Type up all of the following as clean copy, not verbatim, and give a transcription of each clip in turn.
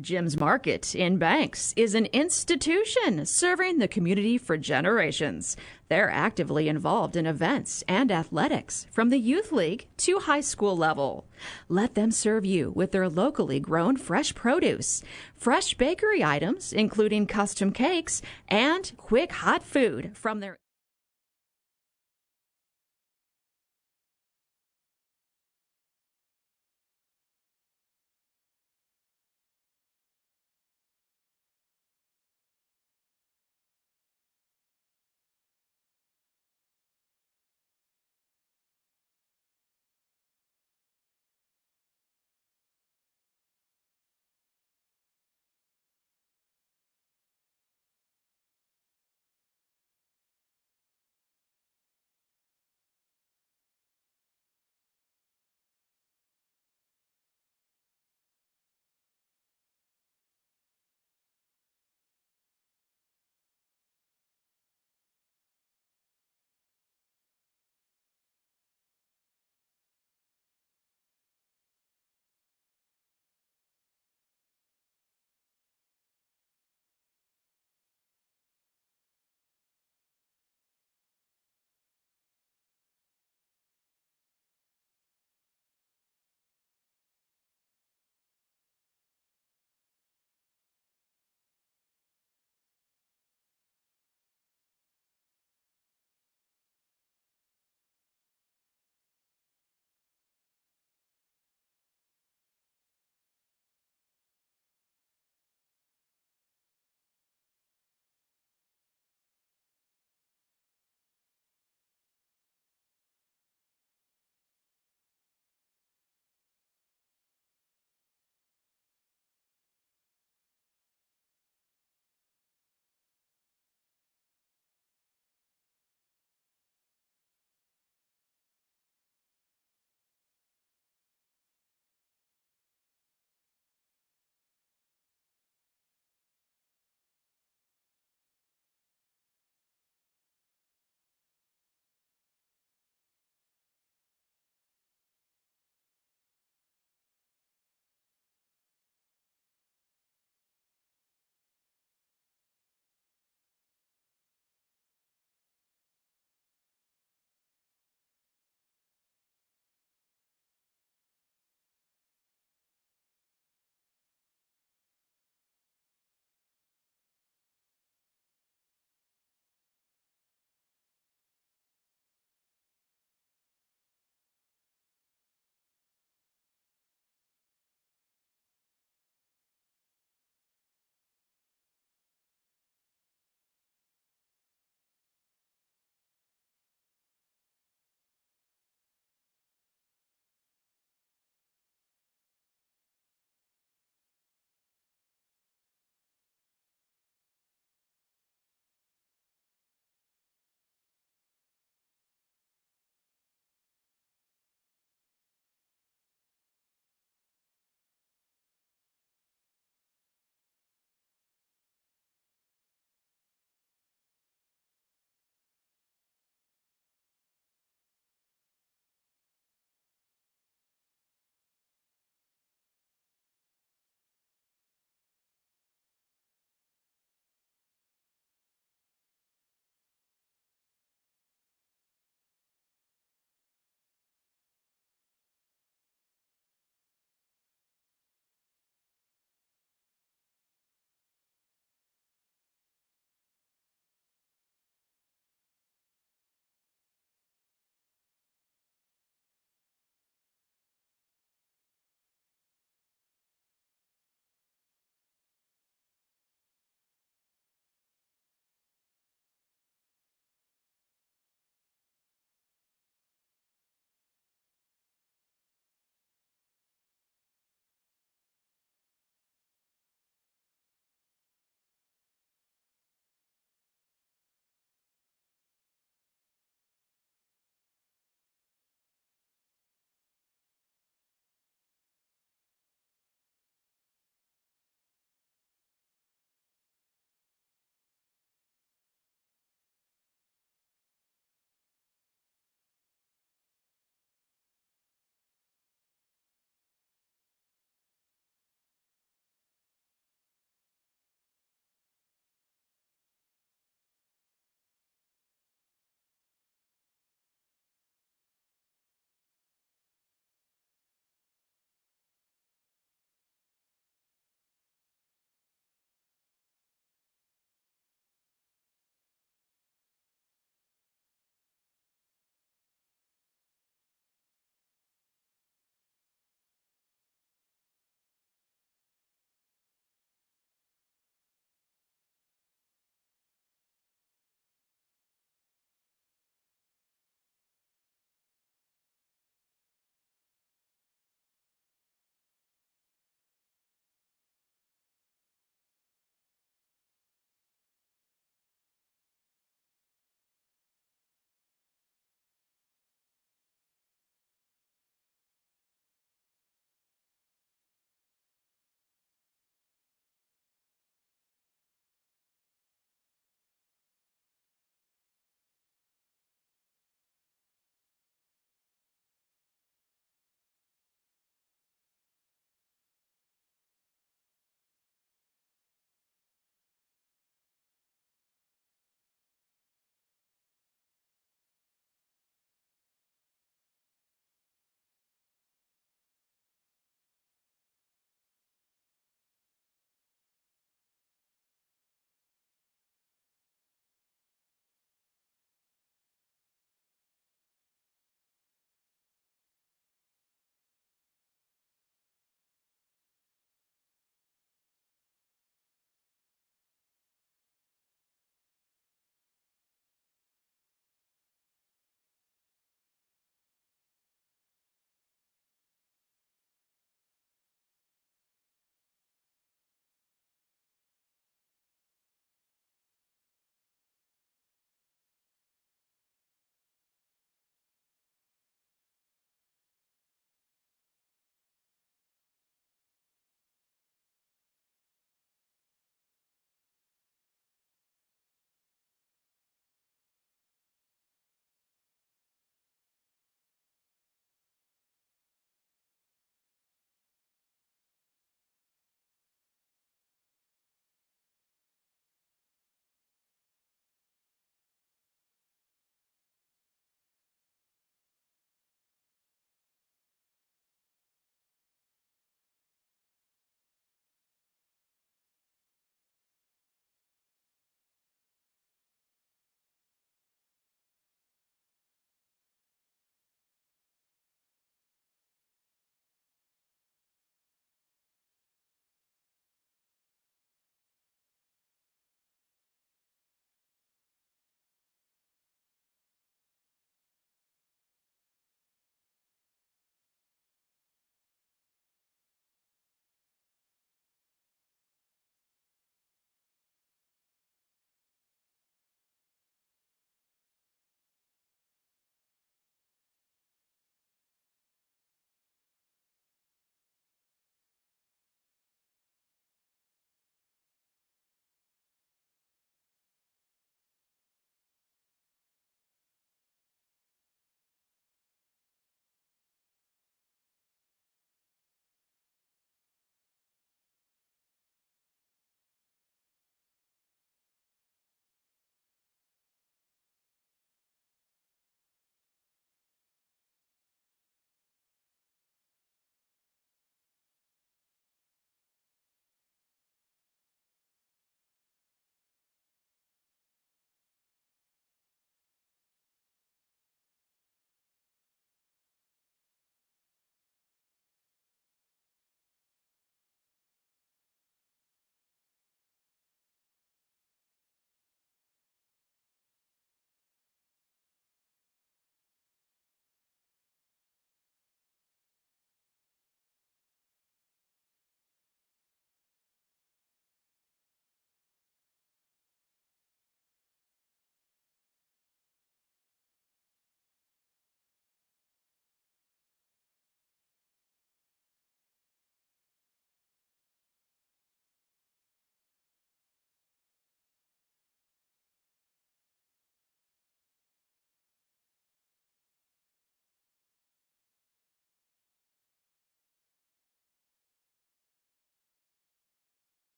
Jim's Market in Banks is an institution serving the community for generations. They're actively involved in events and athletics from the youth league to high school level. Let them serve you with their locally grown fresh produce, fresh bakery items, including custom cakes, and quick hot food from their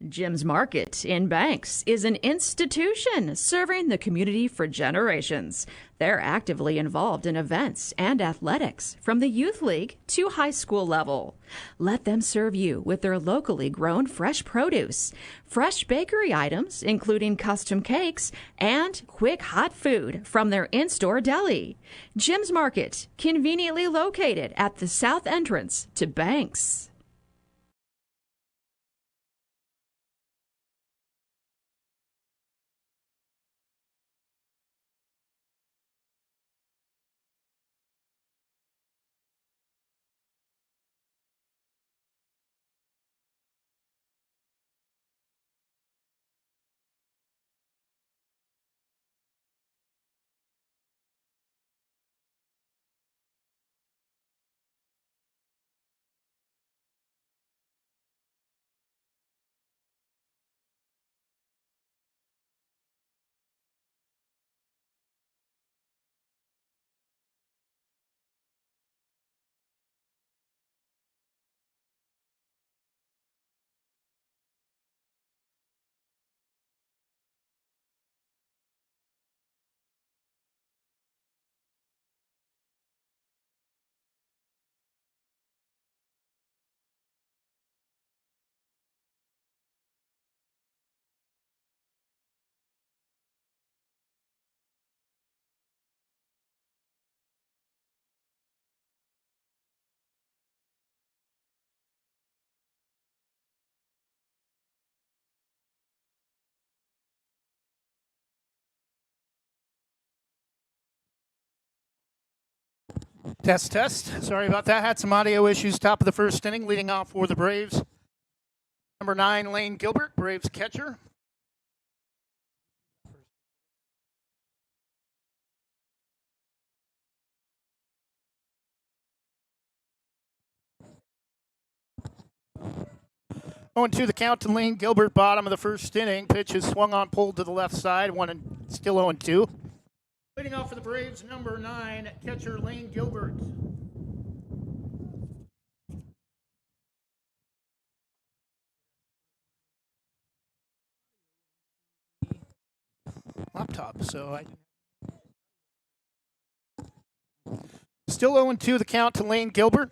Jim's Market in Banks is an institution serving the community for generations. They're actively involved in events and athletics from the youth league to high school level. Let them serve you with their locally grown fresh produce, fresh bakery items, including custom cakes, and quick hot food from their in-store deli. Jim's Market, conveniently located at the south entrance to Banks. Test, test. Sorry about that. Had some audio issues. Top of the first inning, leading off for the Braves. Number 9, Lane Gilbert, Braves catcher. Going to the count to Lane Gilbert, bottom of the first inning. Pitch is swung on, pulled to the left side. Still 0-2. Leading off for the Braves, number 9, catcher Lane Gilbert. Laptop, Still 0-2 the count to Lane Gilbert.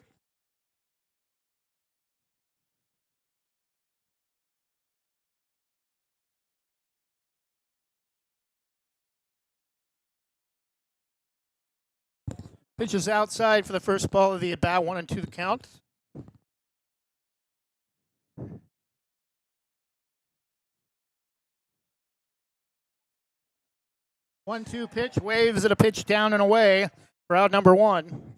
Pitch is outside for the first ball of the at-bat, 1-2 the count. One-two pitch, waves at a pitch down and away for out number 1.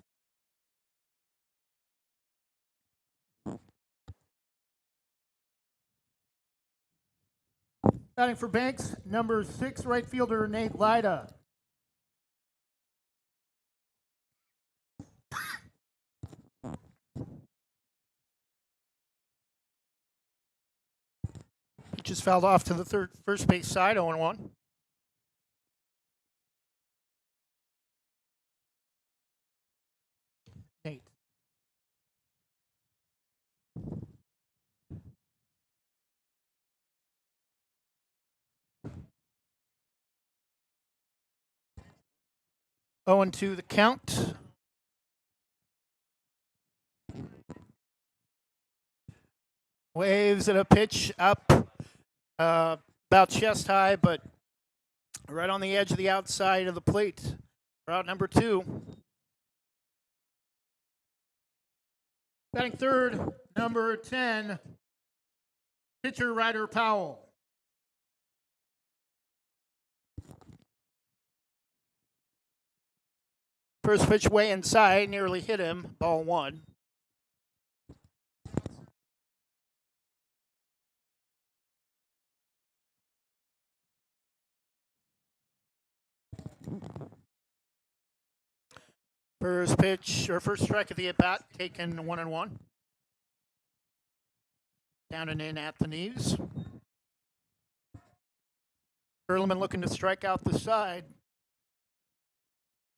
Batting for Banks, number 6 right fielder Nate Lyda. Pitch is fouled off to the first base side, 0-1. Nate. Oh, and 2 the count. Waves at a pitch up about chest high, but right on the edge of the outside of the plate. Route number 2. Batting third, number 10, pitcher Ryder Powell. First pitch way inside, nearly hit him, ball 1. First pitch, or first strike of the at-bat, taken 1-1. Down and in at the knees. Ehrlichman looking to strike out the side.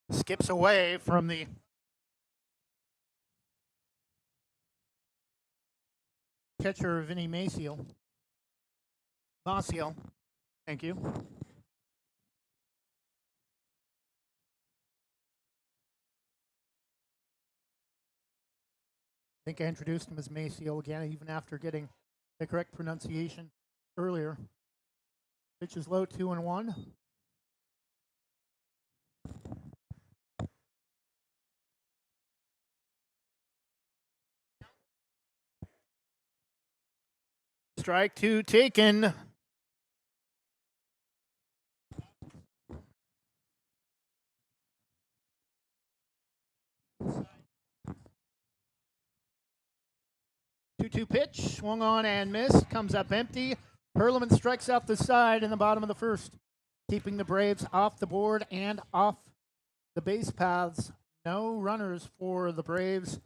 Skips away from the catcher, Vinny Maciel. Maciel. Thank you. I think I introduced him as Maciel again, even after getting the correct pronunciation earlier. Pitch is low, 2-1. Strike two taken. Two-two pitch, swung on and missed, comes up empty. Hurleman strikes out the side in the bottom of the first, keeping the Braves off the board and off the base paths. No runners for the Braves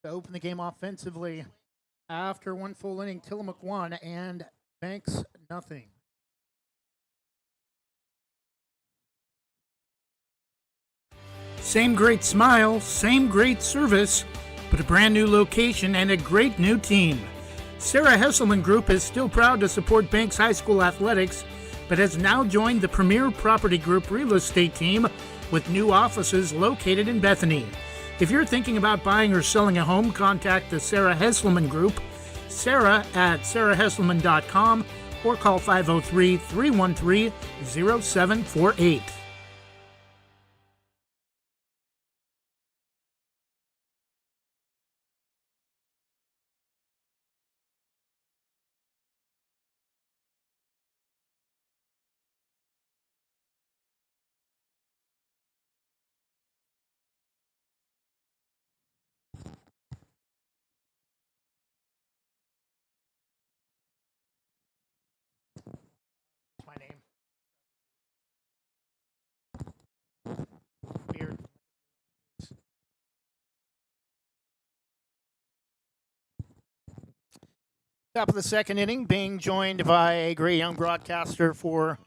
to open the game offensively. After one full inning, Tillamook 1 and Banks nothing. Same great smile, same great service, but a brand new location and a great new team. Sarah Hesselman Group is still proud to support Banks High School athletics, but has now joined the Premier Property Group real estate team with new offices located in Bethany. If you're thinking about buying or selling a home, contact the Sarah Hesselman Group, Sarah at sarahhesselman.com, or call 503-313-0748. My name. Weird. Top of the second inning, being joined by a great young broadcaster for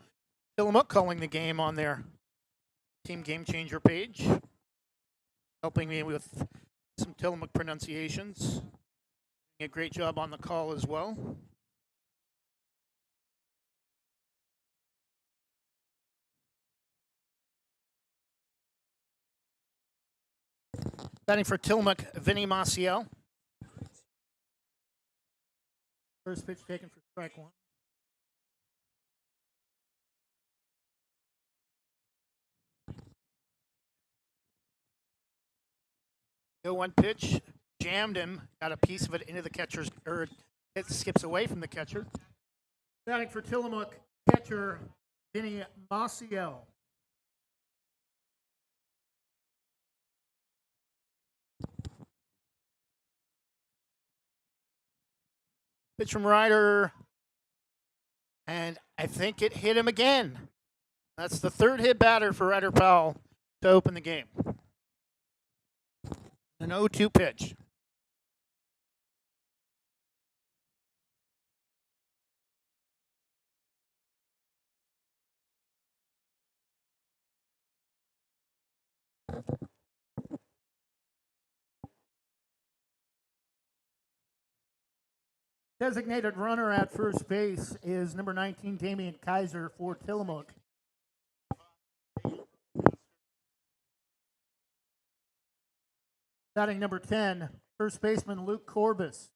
Tillamook, calling the game on their Team Game Changer page, helping me with some Tillamook pronunciations. Doing a great job on the call as well. Batting for Tillamook, Vinny Maciel. First pitch taken for strike one. Go one pitch, jammed him, got a piece of it into the catcher's, or it skips away from the catcher. Batting for Tillamook, catcher Vinny Maciel. Pitch from Ryder, and I think it hit him again. That's the third hit batter for Ryder Powell to open the game. An 0-2 pitch. Designated runner at first base is number 19, Damian Kaiser for Tillamook. Batting number 10, first baseman Luke Corbus.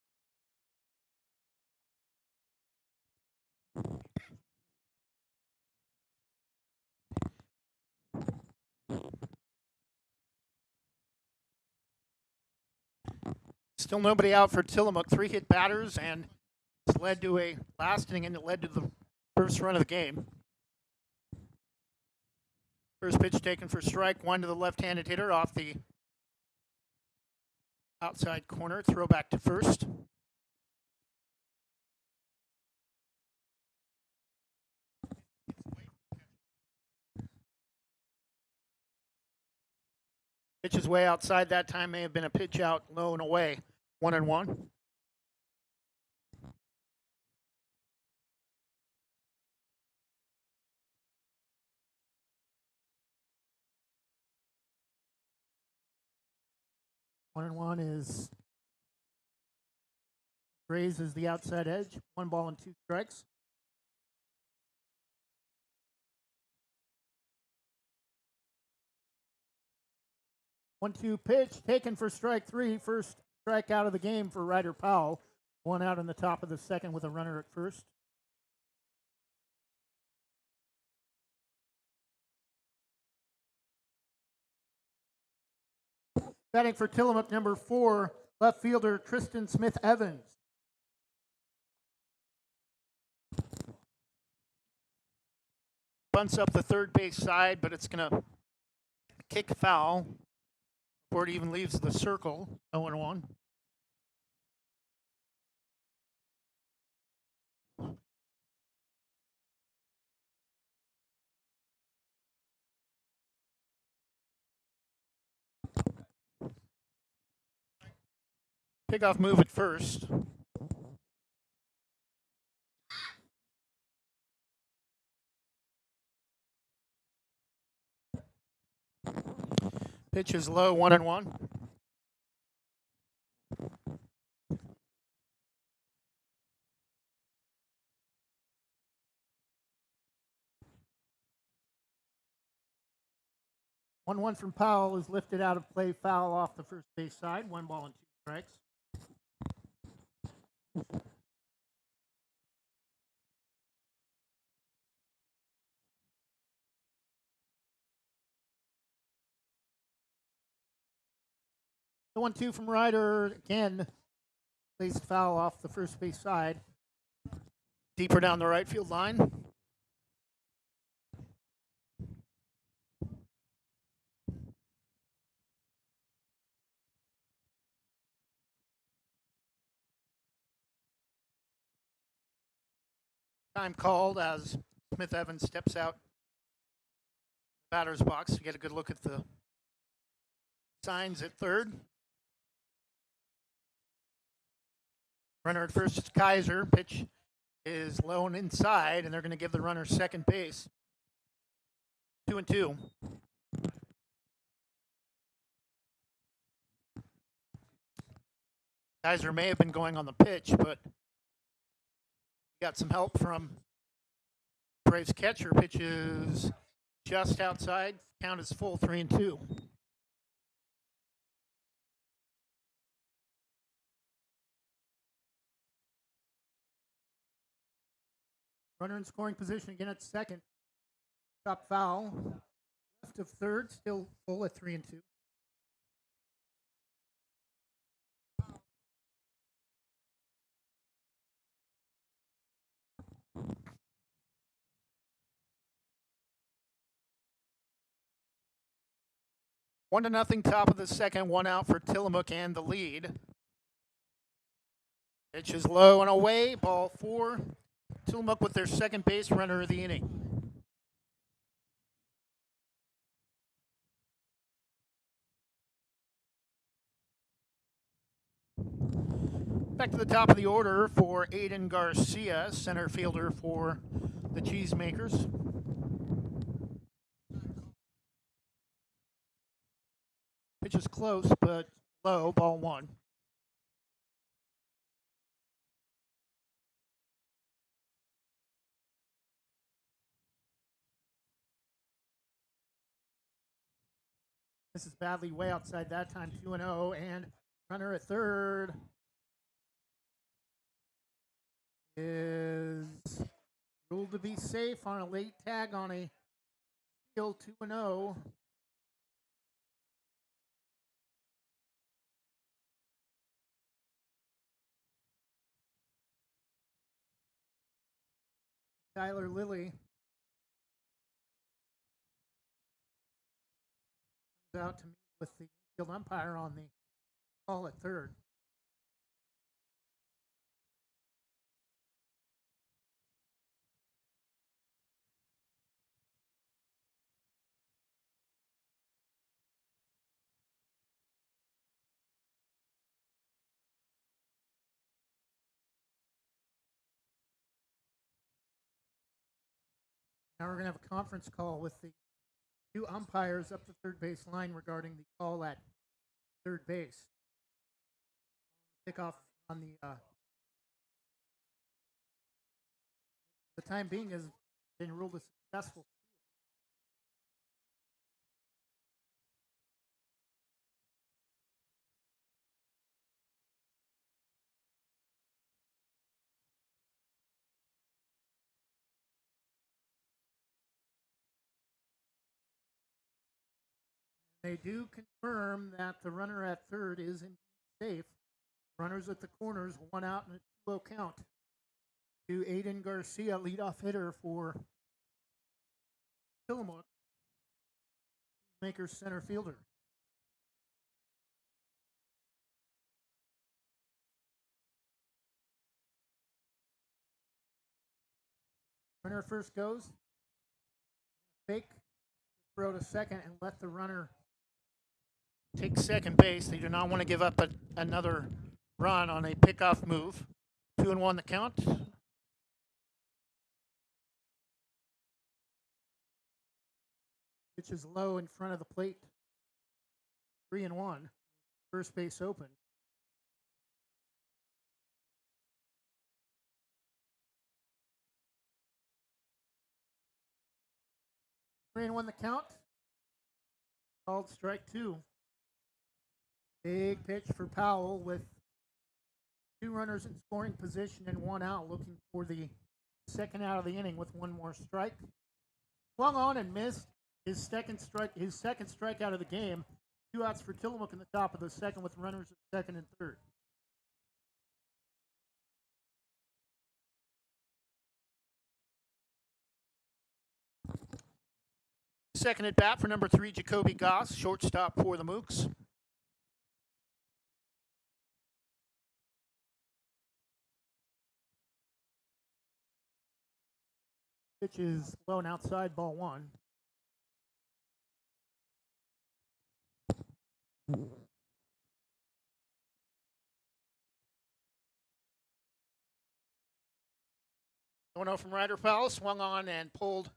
Still nobody out for Tillamook. 3 hit batters, and it's led to a last inning, and it led to the first run of the game. First pitch taken for strike one to the left-handed hitter off the outside corner. Throw back to first. Pitch is way outside that time. May have been a pitch out low and away. 1-1. One and one is grazes the outside edge. 1 ball and 2 strikes. 1-2 pitch taken for strike three. First strikeout of the game for Ryder Powell. One out in the top of the second with a runner at first. Batting for Tillamook, number 4, left fielder Tristan Smith-Evans. Bunts up the third base side, but it's going to kick foul before it even leaves the circle. 0-1. Pickoff move at first. Pitch is low, 1-1. One from Powell is lifted out of play, foul off the first base side. 1 ball and 2 strikes. The 1-2 from Ryder again, placed foul off the first base side. Deeper down the right field line. Time called as Smith-Evans steps out the batter's box to get a good look at the signs at third. Runner at first is Kaiser. Pitch is low and inside, and they're going to give the runner second base. 2-2. Kaiser may have been going on the pitch, but got some help from Braves catcher. Pitch is just outside. Count is full, 3-2. Runner in scoring position again at second. Stop foul. Left of third, still full at 3-2. One to nothing, top of the second, 1 out for Tillamook and the lead. Pitch is low and away, ball 4. Tillamook with their second base runner of the inning. Back to the top of the order for Aiden Garcia, center fielder for the Cheesemakers. Pitch is close, but low, ball 1. This is badly way outside that time, 2-0, and runner at third is ruled to be safe on a late tag on a field, 2-0. Tyler Lilly comes out to meet with the field umpire on the call at third. Now we're going to have a conference call with the 2 umpires up the third base line regarding the call at third base. Kickoff on the time being has been ruled a successful They do confirm that the runner at third is indeed safe. Runners at the corners, one out and a 2-0 count to Aiden Garcia, leadoff hitter for Tillamook, Maker center fielder. Runner first goes, fake, throw to second, and let the runner take second base. They do not want to give up another run on a pickoff move. 2-1 the count. Pitch is low in front of the plate. 3-1. First base open. Three and one the count. Called strike two. Big pitch for Powell with two runners in scoring position and one out, looking for the second out of the inning with one more strike. Swung on and missed his second strikeout of the game. 2 outs for Tillamook in the top of the second with runners at second and third. Second at bat for number 3, Jacoby Goss, shortstop for the Mooks. Pitch is low and outside, ball one. Going out from Ryder Powell, swung on and pulled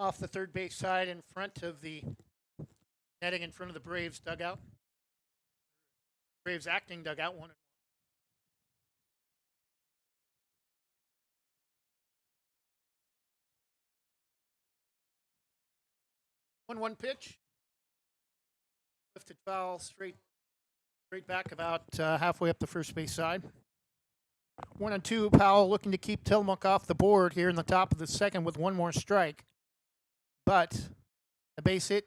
off the third base side in front of the netting in front of the Braves dugout. Braves acting dugout, 1-1. 1-1 pitch. Lifted foul straight back about halfway up the first base side. 1-2. Powell looking to keep Tillamook off the board here in the top of the second with one more strike. But a base hit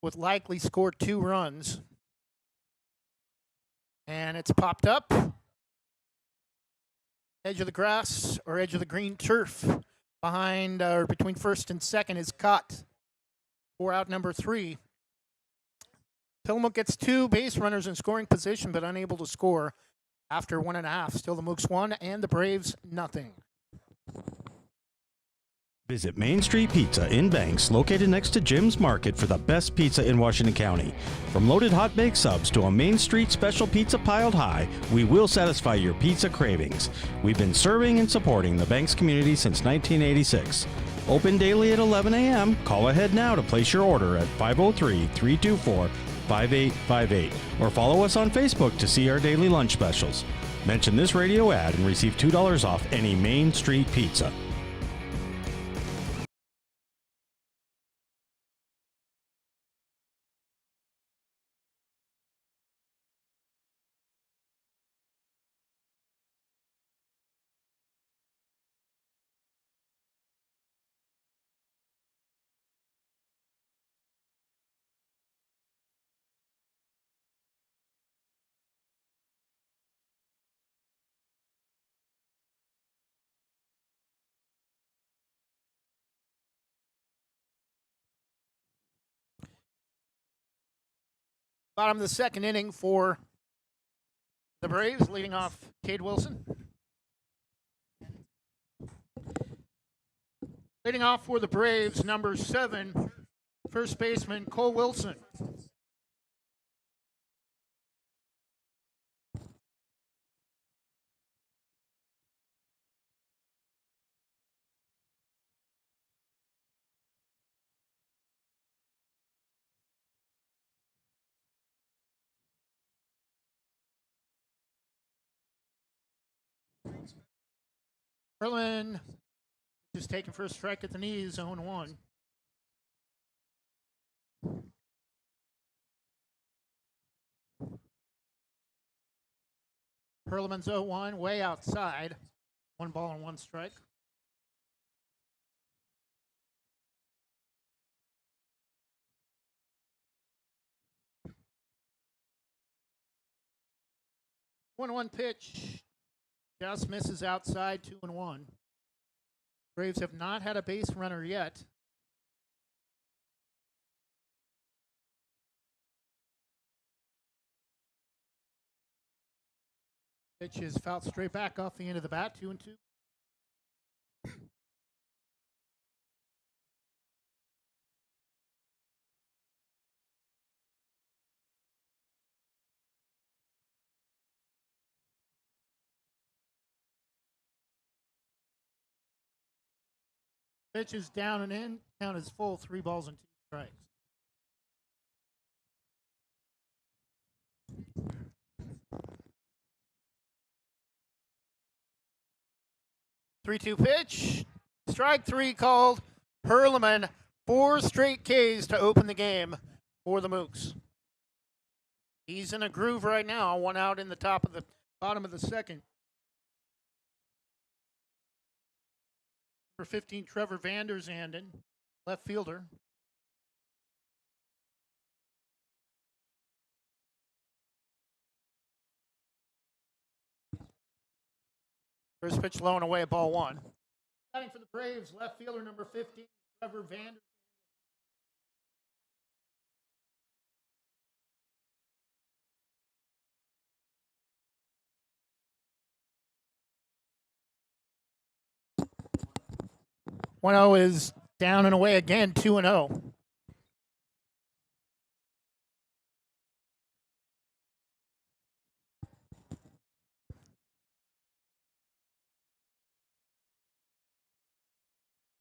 would likely score 2 runs. And it's popped up. Edge of the grass or edge of the green turf behind or between first and second is caught for out number 3. Tillamook gets 2 base runners in scoring position, but unable to score after 1.5. Still the Mooks 1 and the Braves nothing. Visit Main Street Pizza in Banks, located next to Jim's Market, for the best pizza in Washington County. From loaded hot baked subs to a Main Street special pizza piled high, we will satisfy your pizza cravings. We've been serving and supporting the Banks community since 1986. Open daily at 11 a.m. Call ahead now to place your order at 503-324-5858 or follow us on Facebook to see our daily lunch specials. Mention this radio ad and receive $2 off any Main Street pizza. Bottom of the second inning for the Braves, leading off Cade Wilson. Leading off for the Braves, number 7, first baseman Cole Wilson. Merlin just taking first strike at the knees, 0-1. Perlman's 0-1, way outside. 1 ball and 1 strike. 1-1 pitch. Just misses outside, 2-1. Braves have not had a base runner yet. Pitch is fouled straight back off the end of the bat, 2-2. Pitch is down and in. Count is full, 3 balls and 2 strikes. Three-two pitch. Strike 3 called. Hurleman, 4 straight Ks to open the game for the Mooks. He's in a groove right now. 1 out in the bottom of the second. Number 15, Trevor Vanderzanden, left fielder. First pitch low and away at ball 1. Batting for the Braves, left fielder number 15, Trevor Vanderzanden. One 0 is down and away again, 2-0.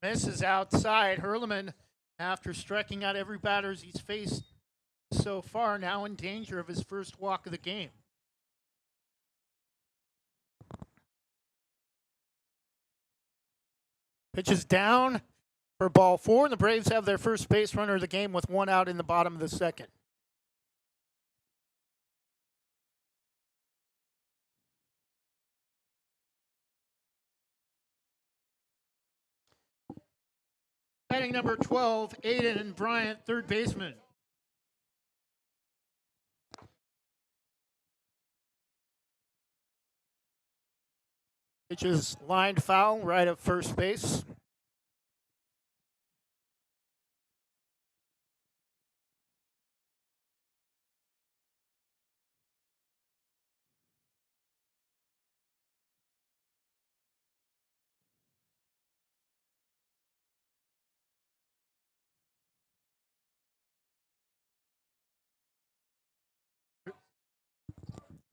Misses outside. Hurleman, after striking out every batter he's faced so far, now in danger of his first walk of the game. Pitch is down for ball 4, and the Braves have their first base runner of the game with 1 out in the bottom of the second. Batting number 12, Aiden Bryant, third baseman. Pitch is lined foul, right at first base.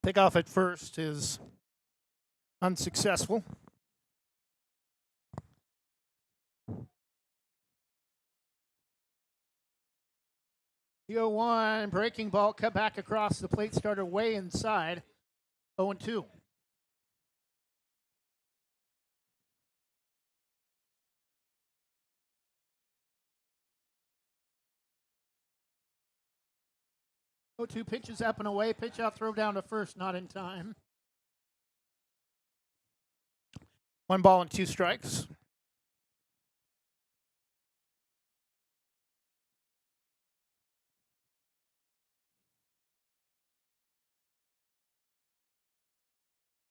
Pickoff at first is unsuccessful. The 0-1 breaking ball cut back across the plate, started way inside. 0-2. Two pitches up and away. Pitch out, throw down to first, not in time. 1 ball and 2 strikes.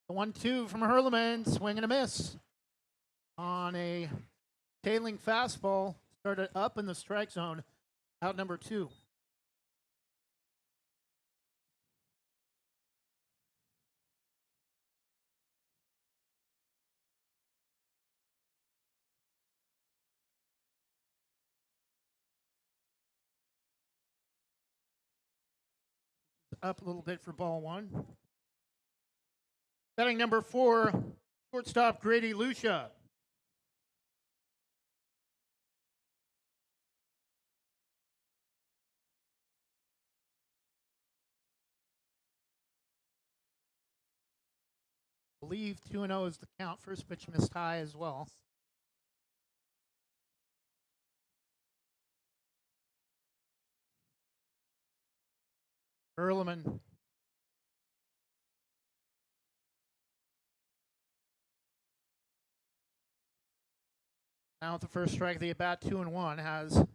The 1-2 from Hurleman, swing and a miss. On a tailing fastball, started up in the strike zone, out number 2. Up a little bit for ball 1. Batting number 4, shortstop Grady Lucia. I believe 2-0 is the count. First pitch missed high as well. Hurleman. Now with the first strike of the at-bat, 2-1, has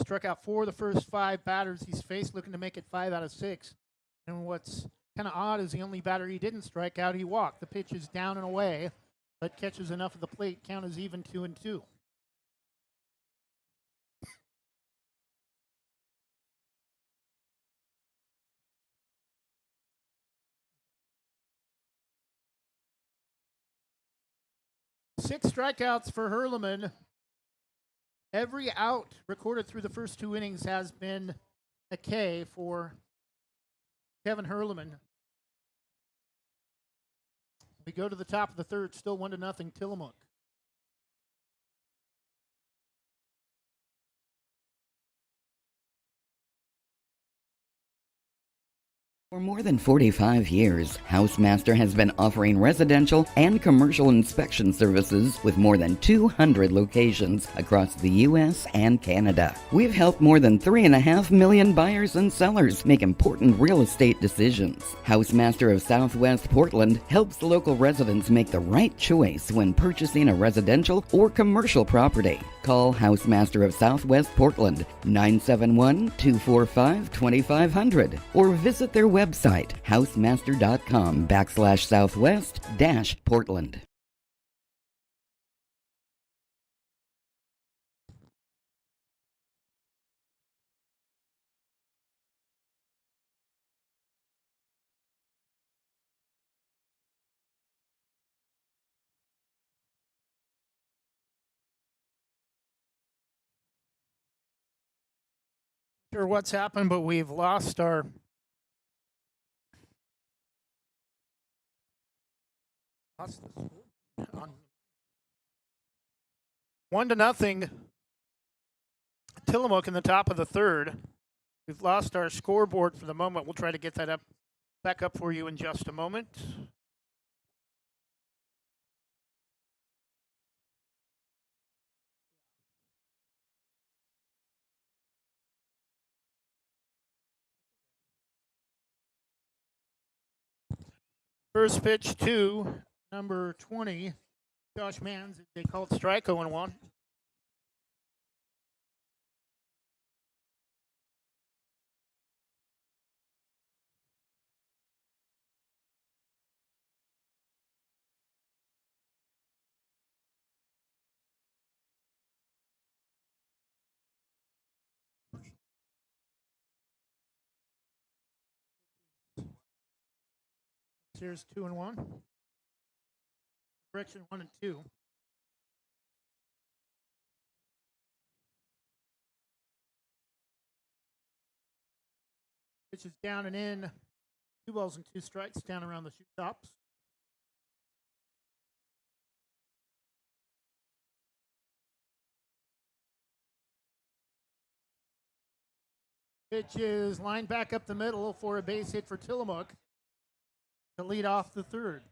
struck out 4 of the first 5 batters he's faced, looking to make it 5 out of 6. And what's kind of odd as the only batter he didn't strike out, he walked. The pitch is down and away, but catches enough of the plate. Count is even 2-2. Six strikeouts for Hurleman. Every out recorded through the first two innings has been a K for Kevin Hurleman. We go to the top of the third, still 1-0 Tillamook. For more than 45 years, Housemaster has been offering residential and commercial inspection services with more than 200 locations across the U.S. and Canada. We've helped more than 3.5 million buyers and sellers make important real estate decisions. Housemaster of Southwest Portland helps local residents make the right choice when purchasing a residential or commercial property. Call Housemaster of Southwest Portland, 971-245-2500, or visit their website, housemaster.com/southwest-Portland. Sure what's happened, but we've lost our on 1-0 Tillamook in the top of the third. We've lost our scoreboard for the moment. We'll try to get that back up for you in just a moment. First pitch to number 20, Josh Mans. They call it strike, 0-1. Here's 2-1. Correction 1-2. Pitch is down and in. 2 balls and 2 strikes down around the shoe tops. Pitch is lined back up the middle for a base hit for Tillamook to lead off the third.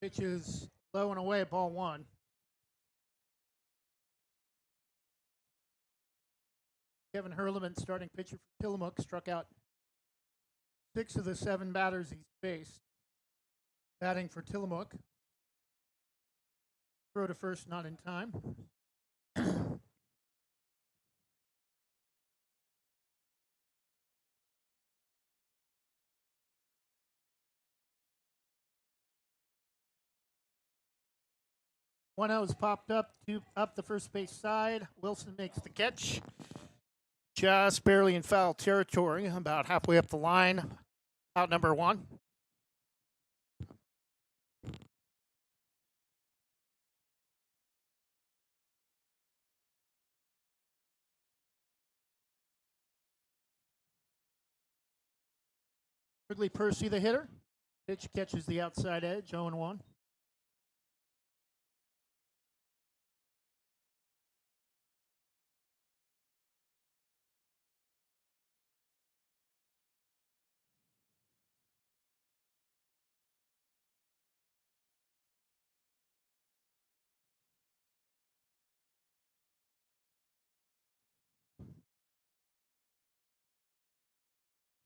Pitch is low and away, ball 1. Kevin Hurleman, starting pitcher for Tillamook, struck out 6 of the 7 batters he's faced. Batting for Tillamook. Throw to first, not in time. One out is popped up the first base side. Wilson makes the catch. Just barely in foul territory, about halfway up the line. Out number 1. Wrigley Percy, the hitter. Pitch catches the outside edge, 0-1.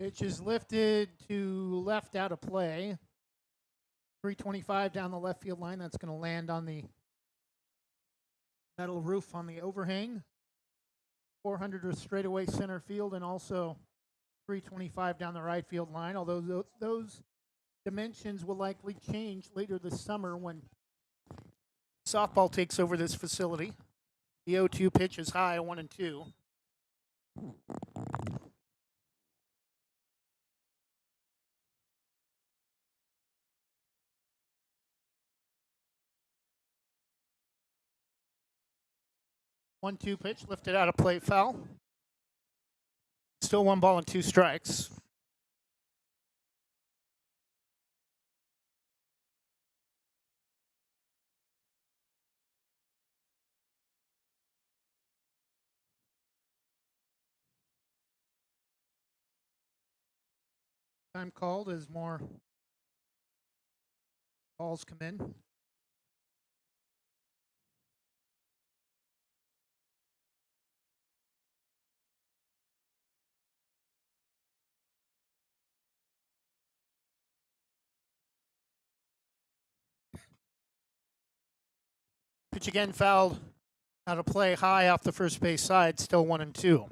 Pitch is lifted to left out of play. 325 down the left field line. That's going to land on the metal roof on the overhang. 400 to straightaway center field, and also 325 down the right field line, although those dimensions will likely change later this summer when softball takes over this facility. The 0-2 pitch is high, 1-2. One-two pitch lifted out of play, foul. Still 1 ball and 2 strikes. Time called as more balls come in. Pitch again fouled out of play, high off the first base side, still 1-2. Two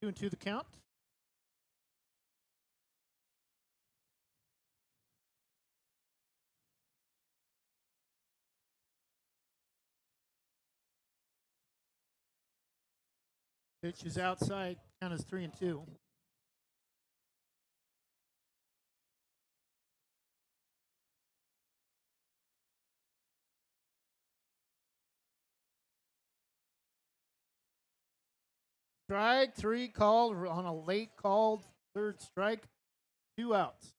and two the count. Pitch is outside, count is 3-2. Strike 3 called on a late called third strike, 2 outs.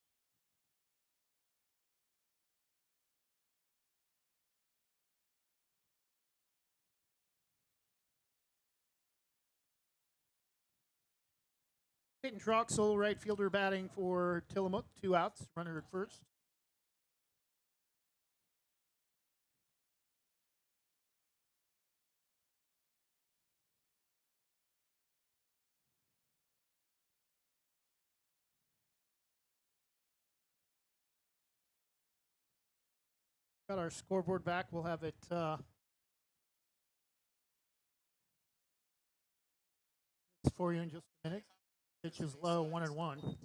Peyton Troxel, right fielder, batting for Tillamook, 2 outs, runner at first. Got our scoreboard back. We'll have it for you in just a minute. Pitch is low, 1-1.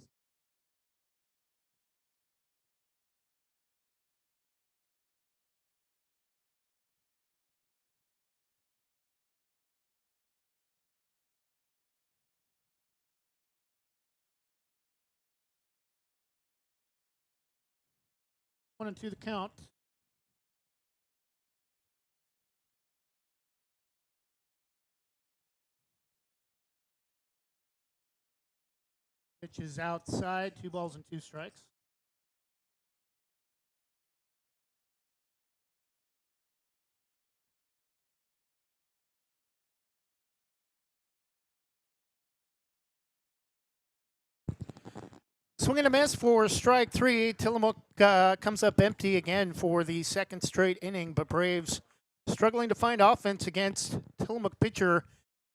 One and two the count. Pitch is outside, 2 balls and 2 strikes. Swing and a miss for strike 3. Tillamook comes up empty again for the second straight inning, but Braves struggling to find offense against Tillamook pitcher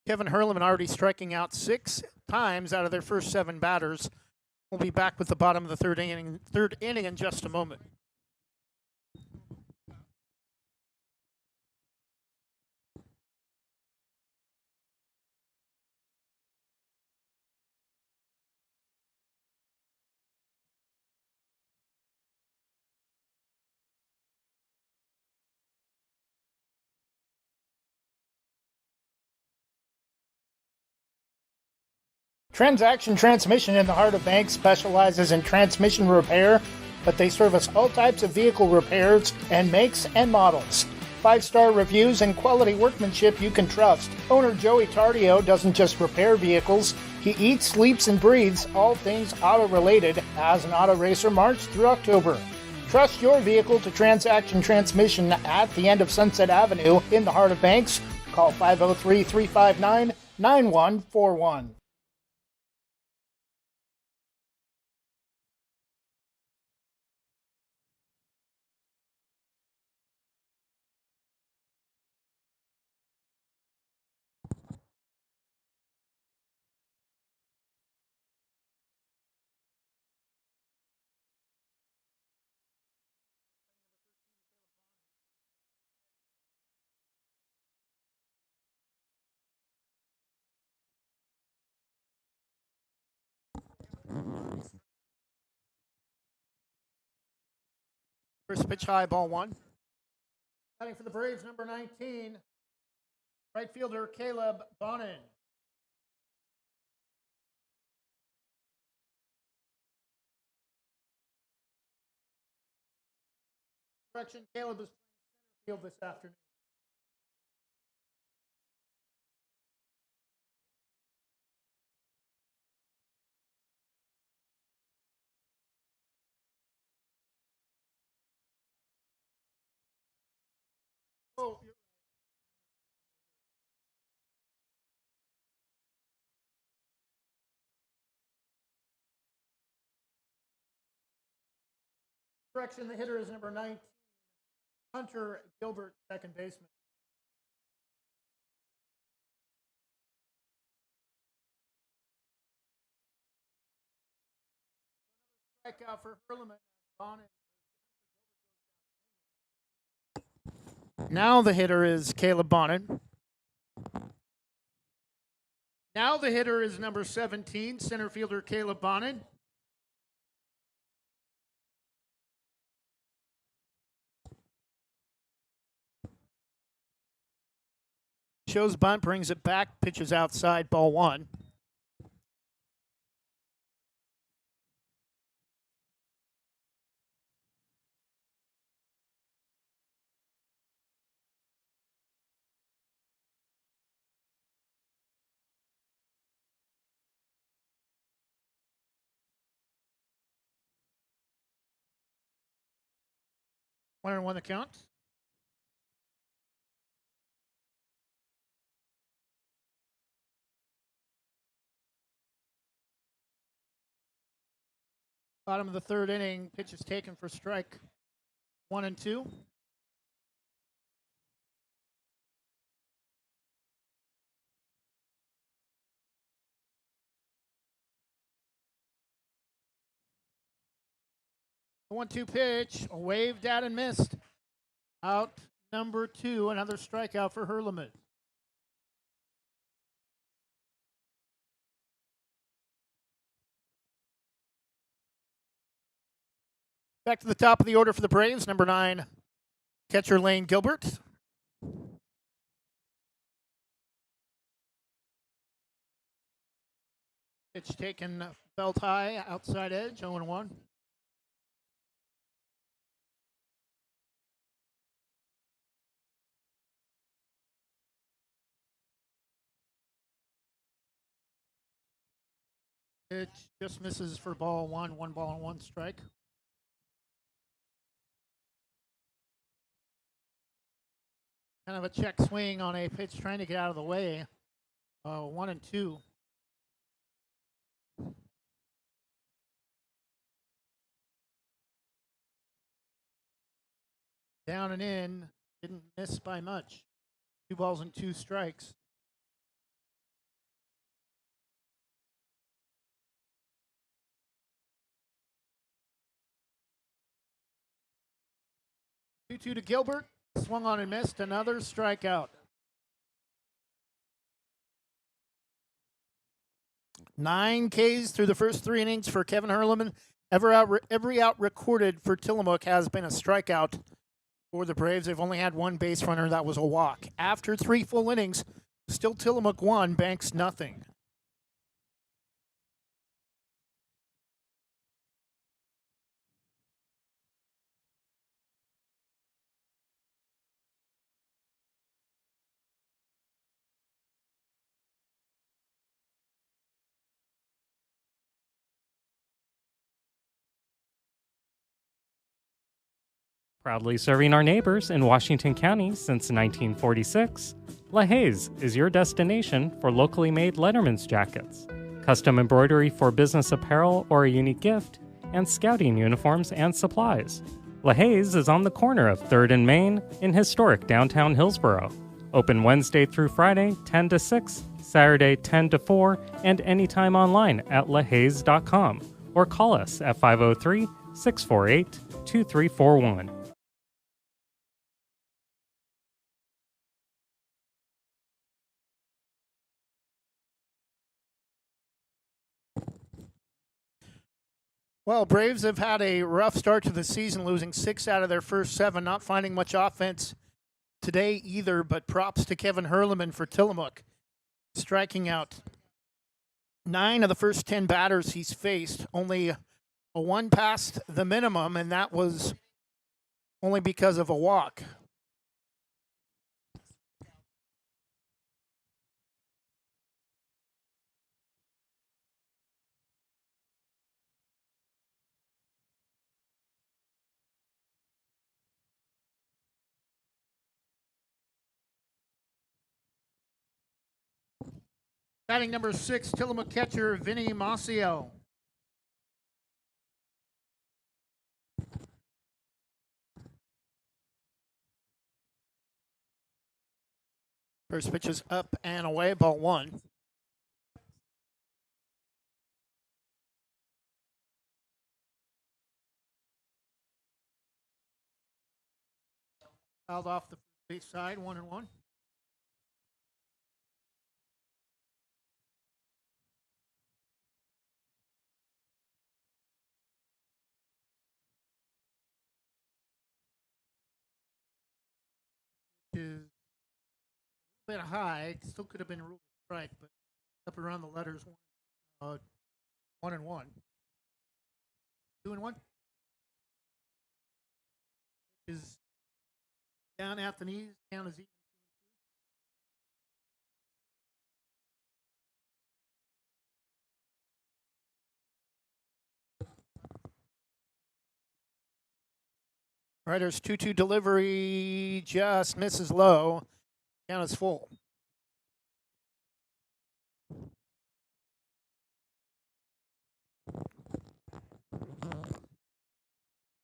Kevin Hurleman, already striking out 6 times out of their first 7 batters. We'll be back with the bottom of the third inning in just a moment. Transaction Transmission in the heart of Banks specializes in transmission repair, but they service all types of vehicle repairs and makes and models. 5-star reviews and quality workmanship you can trust. Owner Joey Tardio doesn't just repair vehicles, he eats, sleeps, and breathes all things auto-related as an auto racer March through October. Trust your vehicle to Transaction Transmission at the end of Sunset Avenue in the heart of Banks. Call 503-359-9141. First pitch high, ball one. Batting for the Braves, number 19, right fielder Caleb Bonin. Correction, Caleb is playing center field this afternoon. Oh, you're correction, the hitter is number 19, Hunter Gilbert, second baseman. Strikeout for Hurleman. Now the hitter is Caleb Bonin. Now the hitter is number 17, center fielder Caleb Bonin. Shows bunt, brings it back, pitches outside, ball one. One and one the count. Bottom of the third inning, pitch is taken for strike 1 and 2. The 1-2 pitch, waved at and missed. Out number 2, another strikeout for Hurleman. Back to the top of the order for the Braves, number 9, catcher Lane Gilbert. Pitch taken belt high, outside edge, 0-1. Pitch just misses for ball one, 1 ball and 1 strike. Kind of a check swing on a pitch trying to get out of the way. 1 and 2. Down and in, didn't miss by much. 2 balls and 2 strikes. Two to Gilbert, swung on and missed, another strikeout. 9 Ks through the first 3 innings for Kevin Hurleman. Every out recorded for Tillamook has been a strikeout for the Braves. They've only had 1 base runner, that was a walk. After 3 full innings, still Tillamook 1, Banks nothing. Proudly serving our neighbors in Washington County since 1946, LaHaye's is your destination for locally made Letterman's jackets, custom embroidery for business apparel or a unique gift, and scouting uniforms and supplies. LaHaye's is on the corner of 3rd and Main in historic downtown Hillsboro. Open Wednesday through Friday, 10 to 6, Saturday, 10 to 4, and anytime online at lahayes.com or call us at 503-648-2341. Well, Braves have had a rough start to the season, losing 6 out of their first 7, not finding much offense today either, but props to Kevin Hurleman for Tillamook, striking out 9 of the first 10 batters he's faced, only a 1 past the minimum, and that was only because of a walk. Batting number 6, Tillamook catcher Vinny Maciel. First pitch is up and away, ball 1. Fouled off the first base side, 1-1. Is a bit high. Still could have been ruled a strike, but up around the letters, 1-1. 2-1. Is down at the knees. Count is even. Riders 2-2 delivery just misses low. Count is full.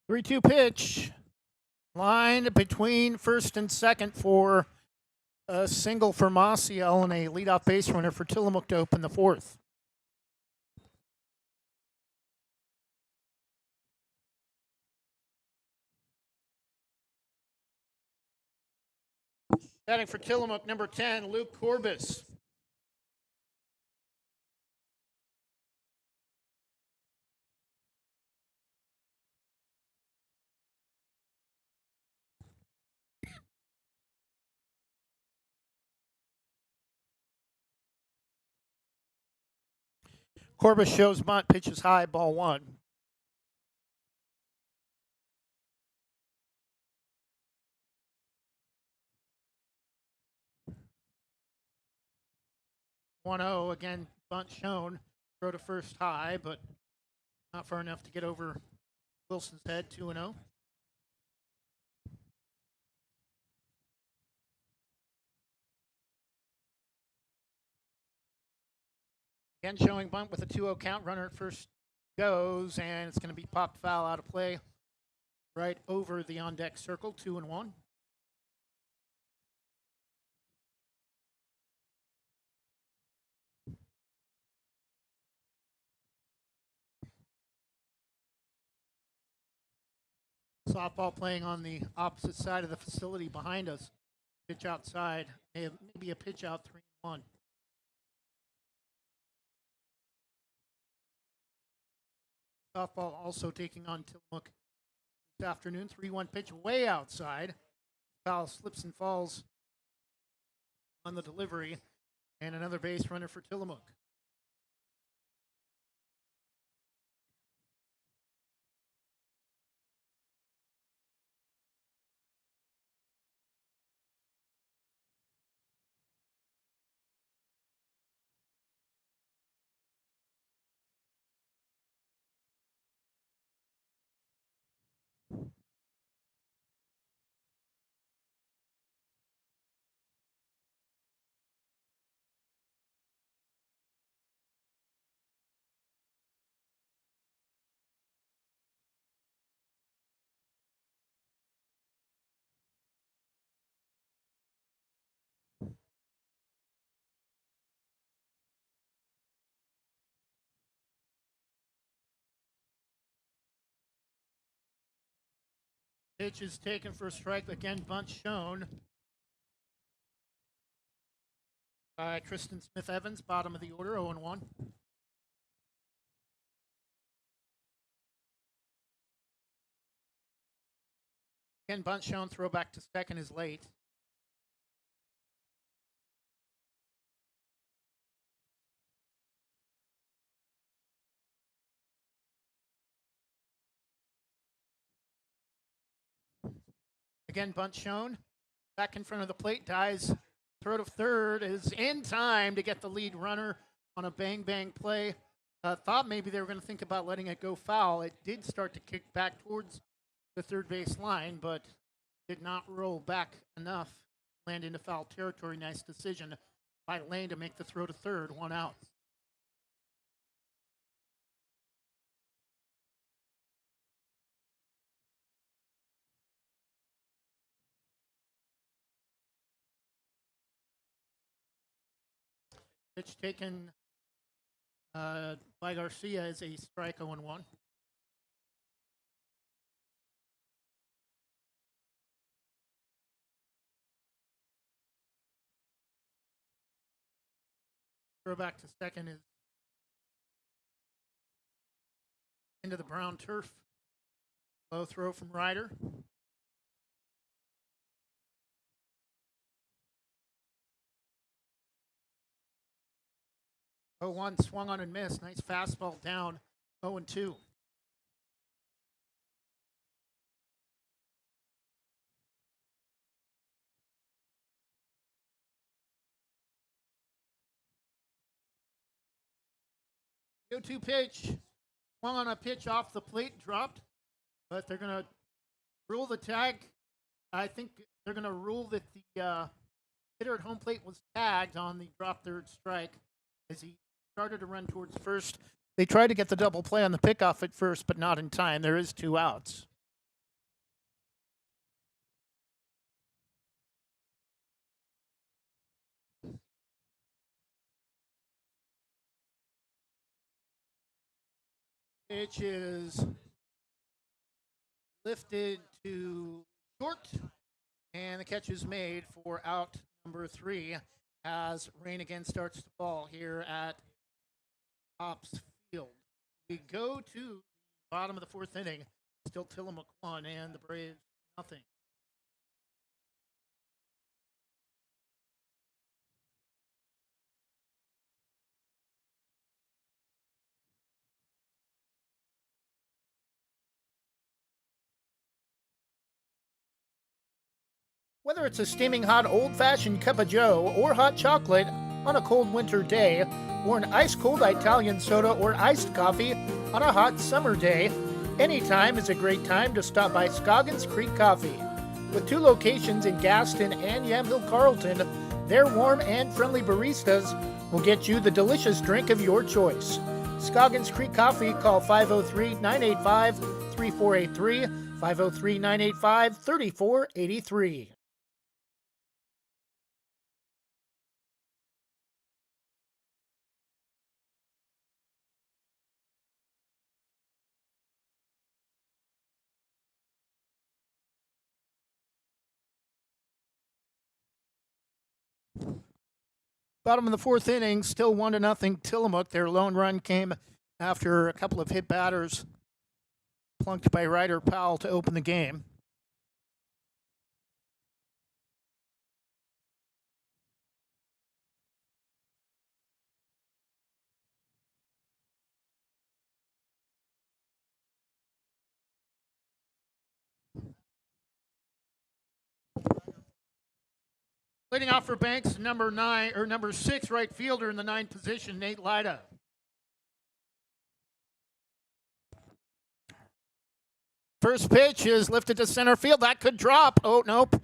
3-2 pitch. Line between first and second for a single for Maciel and a leadoff base runner for Tillamook to open the 4th. Batting for Tillamook, number 10, Luke Corbis. Corbis shows bunt, pitches high, ball 1. Again, bunt shown. Throw to first high, but not far enough to get over Wilson's head. 2-0. Again, showing bunt with a 2-0 count. Runner at first goes, and it's going to be popped foul out of play right over the on-deck circle. 2-1. Softball playing on the opposite side of the facility behind us. Pitch outside. Maybe a pitch out, 3-1. Softball also taking on Tillamook this afternoon. 3-1 pitch way outside. Foul slips and falls on the delivery. And another base runner for Tillamook. Pitch is taken for a strike. Again, bunt shown by Tristan Smith-Evans, bottom of the order, 0-1. Again, bunt shown, throw back to second is late. Again, bunt shown. Back in front of the plate, dies. Throw to third is in time to get the lead runner on a bang-bang play. Thought maybe they were going to think about letting it go foul. It did start to kick back towards the third base line, but did not roll back enough. Land into foul territory. Nice decision by Lane to make the throw to third. 1 out. Pitch taken by Garcia is a strike 0-1. Throw back to second is into the brown turf. Low throw from Ryder. Oh, 1 swung on and missed. Nice fastball down. 0-2. The 0-2 pitch. Swung on a pitch off the plate, dropped, but they're going to rule the tag. I think they're going to rule that the hitter at home plate was tagged on the drop third strike as he started to run towards first. They tried to get the double play on the pickoff at first, but not in time. There is 2 outs. Pitch is lifted to short, and the catch is made for out number 3 as rain again starts to fall here at Ops Field. We go to the bottom of the 4th inning. Still Tillamook 1 and the Braves nothing. Whether it's a steaming hot old-fashioned cup of joe or hot chocolate on a cold winter day, or an ice-cold Italian soda or iced coffee on a hot summer day, any time is a great time to stop by Scoggins Creek Coffee. With 2 locations in Gaston and Yamhill Carlton, their warm and friendly baristas will get you the delicious drink of your choice. Scoggins Creek Coffee, call 503-985-3483, 503-985-3483. Bottom of the 4th inning, still 1-0 Tillamook. Their lone run came after a couple of hit batters plunked by Ryder Powell to open the game. Leading off for Banks, number 6 right fielder in the 9th position, Nate Lida. First pitch is lifted to center field. That could drop. Oh, nope.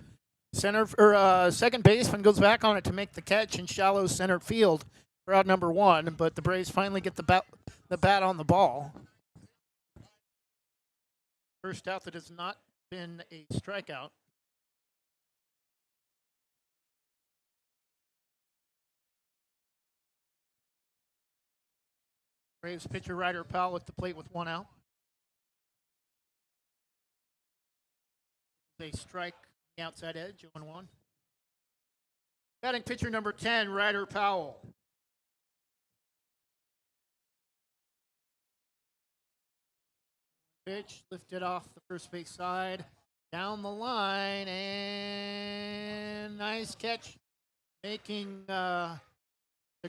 Second baseman goes back on it to make the catch in shallow center field for out number 1, but the Braves finally get the bat on the ball. First out that has not been a strikeout. Braves pitcher Ryder Powell at the plate with 1 out. They strike the outside edge, 0-1. Batting pitcher number 10, Ryder Powell. Pitch lifted off the first base side Down the line, and nice catch, making the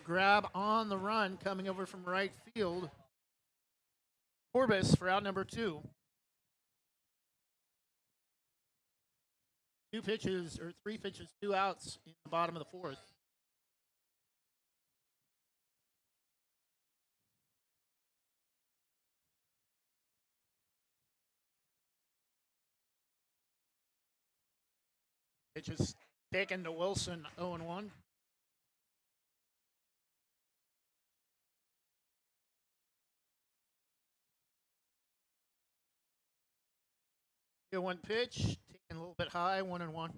grab on the run, coming over from right field. Corbis for out number 2. 3 pitches, 2 outs in the bottom of the 4th. Pitches taken to Wilson, 0-1. Good 1 pitch, taken a little bit high, 1-1.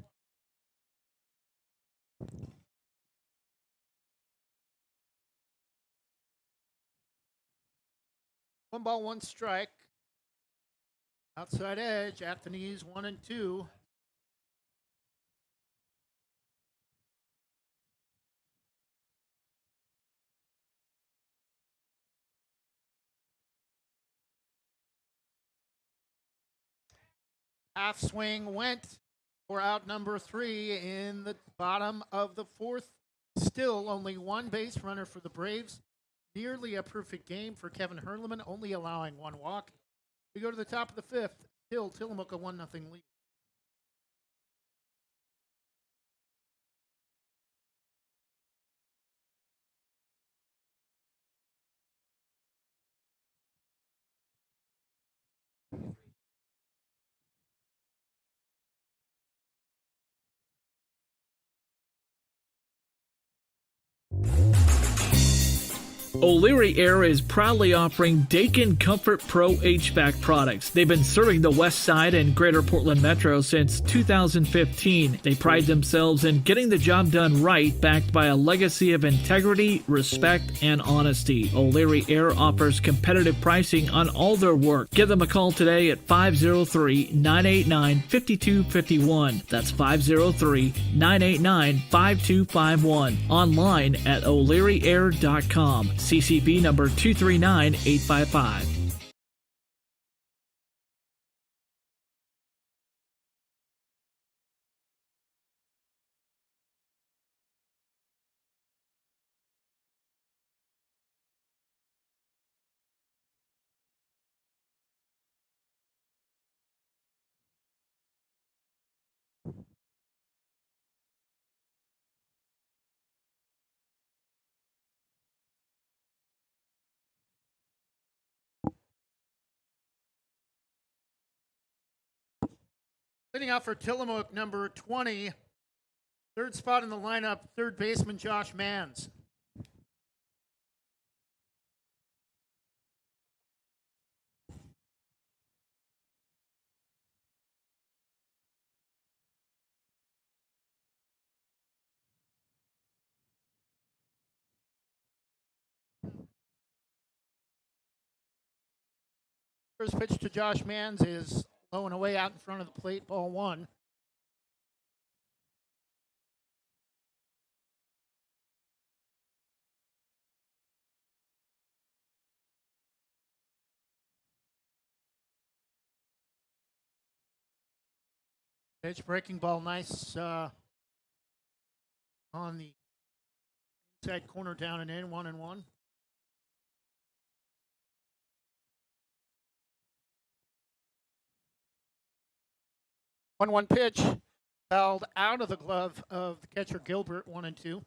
1 ball, 1 strike. Outside edge at the knees, 1-2. Half swing went for out number 3 in the bottom of the 4th. Still only 1 base runner for the Braves. Nearly a perfect game for Kevin Hurleman, only allowing 1 walk. We go to the top of the 5th. Still Tillamook a 1-0 lead. O'Leary Air is proudly offering Dakin Comfort Pro HVAC products. They've been serving the West Side and Greater Portland Metro since 2015. They pride themselves in getting the job done right, backed by a legacy of integrity, respect, and honesty. O'Leary Air offers competitive pricing on all their work. Give them a call today at 503-989-5251. That's 503-989-5251. Online at o'learyair.com. CCB number 239855. Leading out for Tillamook, number 20. 3rd spot in the lineup, 3rd baseman Josh Manns. First pitch to Josh Manns is low and away out in front of the plate, ball 1. Pitch breaking ball, nice on the inside corner, down and in, 1-1. One pitch, fouled out of the glove of the catcher Gilbert, 1-2.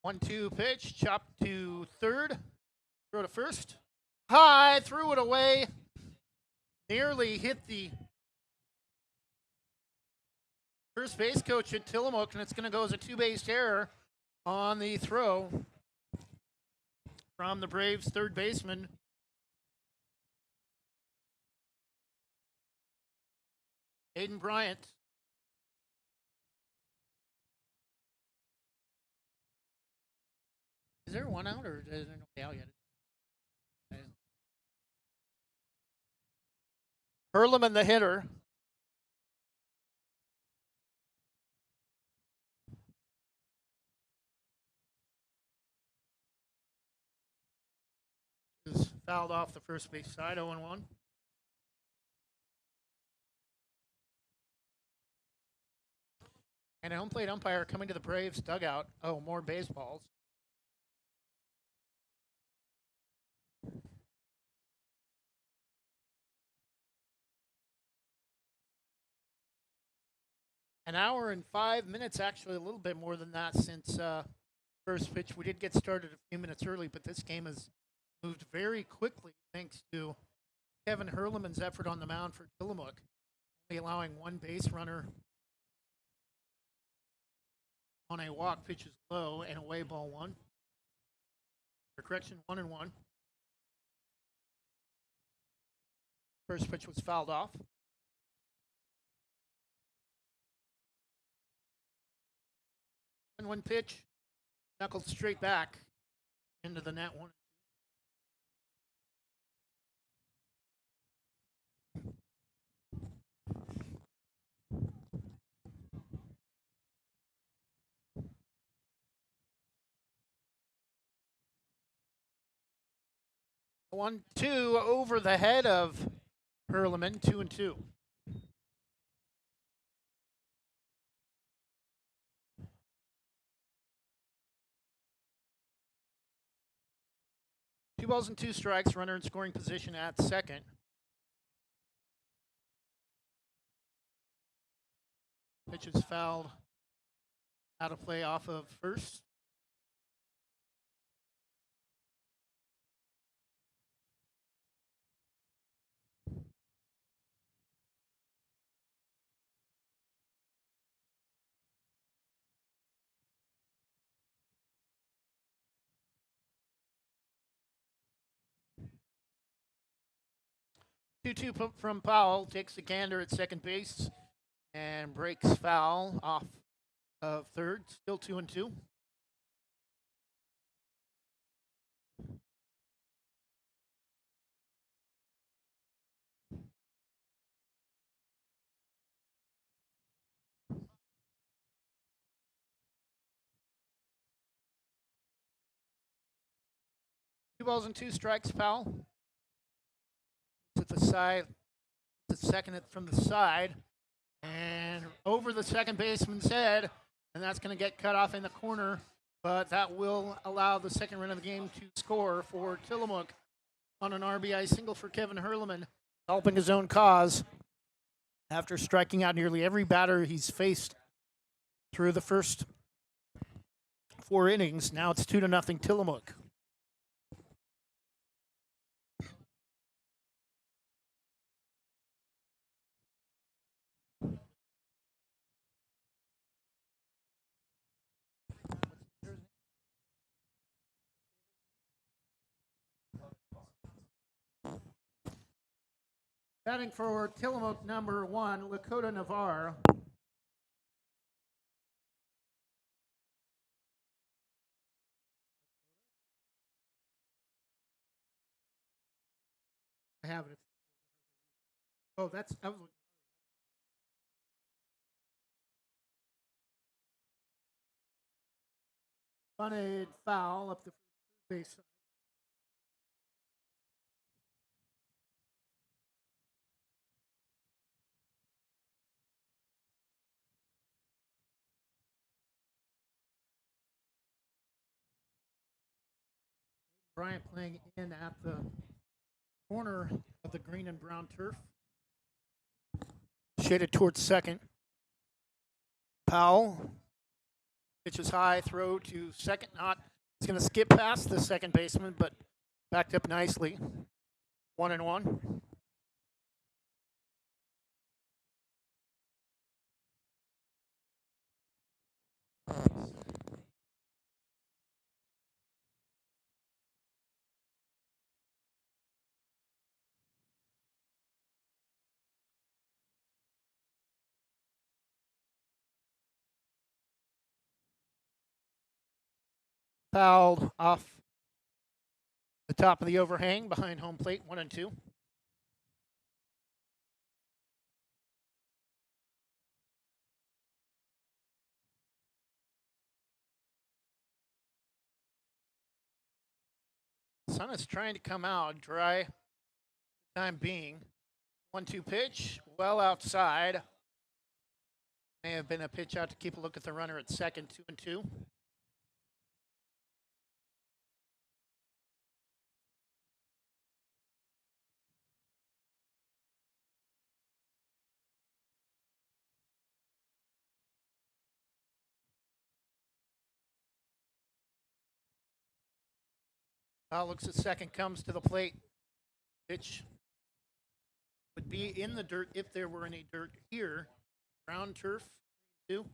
One-two pitch, chop to 3rd, throw to 1st. High, threw it away. Nearly hit the first base coach at Tillamook, and it's going to go as a 2-base error on the throw from the Braves' 3rd baseman. Aiden Bryant. Is there 1 out, or is there nobody out yet? Hurleman, the hitter. fouled off the first base side, 0-1. And a home plate umpire coming to the Braves dugout. Oh, more baseballs. An hour and 5 minutes, actually a little bit more than that since first pitch. We did get started a few minutes early, but this game has moved very quickly thanks to Kevin Hurleman's effort on the mound for Tillamook, only allowing one base runner on a walk. Pitch is low and away, ball one. Or correction, 1-1. First pitch was fouled off. And one pitch, knuckled straight back into the net. 1. One, two over the head of Hurleman, 2-2. Two balls and two strikes, runner in scoring position at second. Pitch is fouled out of play off of first. Two from Powell, takes the gander at second base and breaks foul off of third. Still 2-2. Two balls and two strikes, Powell. To the side, the second from the side, and over the second baseman's head, and that's going to get cut off in the corner, but that will allow the second run of the game to score for Tillamook on an RBI single for Kevin Hurleman, helping his own cause after striking out nearly every batter he's faced through the first 4 innings. Now it's 2-0 Tillamook. Batting for Tillamook, number 1, Lakota Navarre. I have it. Oh, I was looking. Bunted foul up the first base side. Bryant playing in at the corner of the green and brown turf. Shaded towards second. Powell. Pitch is high, throw to second. It's going to skip past the second baseman, but backed up nicely. 1-1. Fouled off the top of the overhang behind home plate, 1-2. Sun is trying to come out dry. Time being, 1-2 pitch, well outside. May have been a pitch out to keep a look at the runner at second, 2-2. Foul looks at second, comes to the plate. Pitch would be in the dirt if there were any dirt here. Ground turf, 2.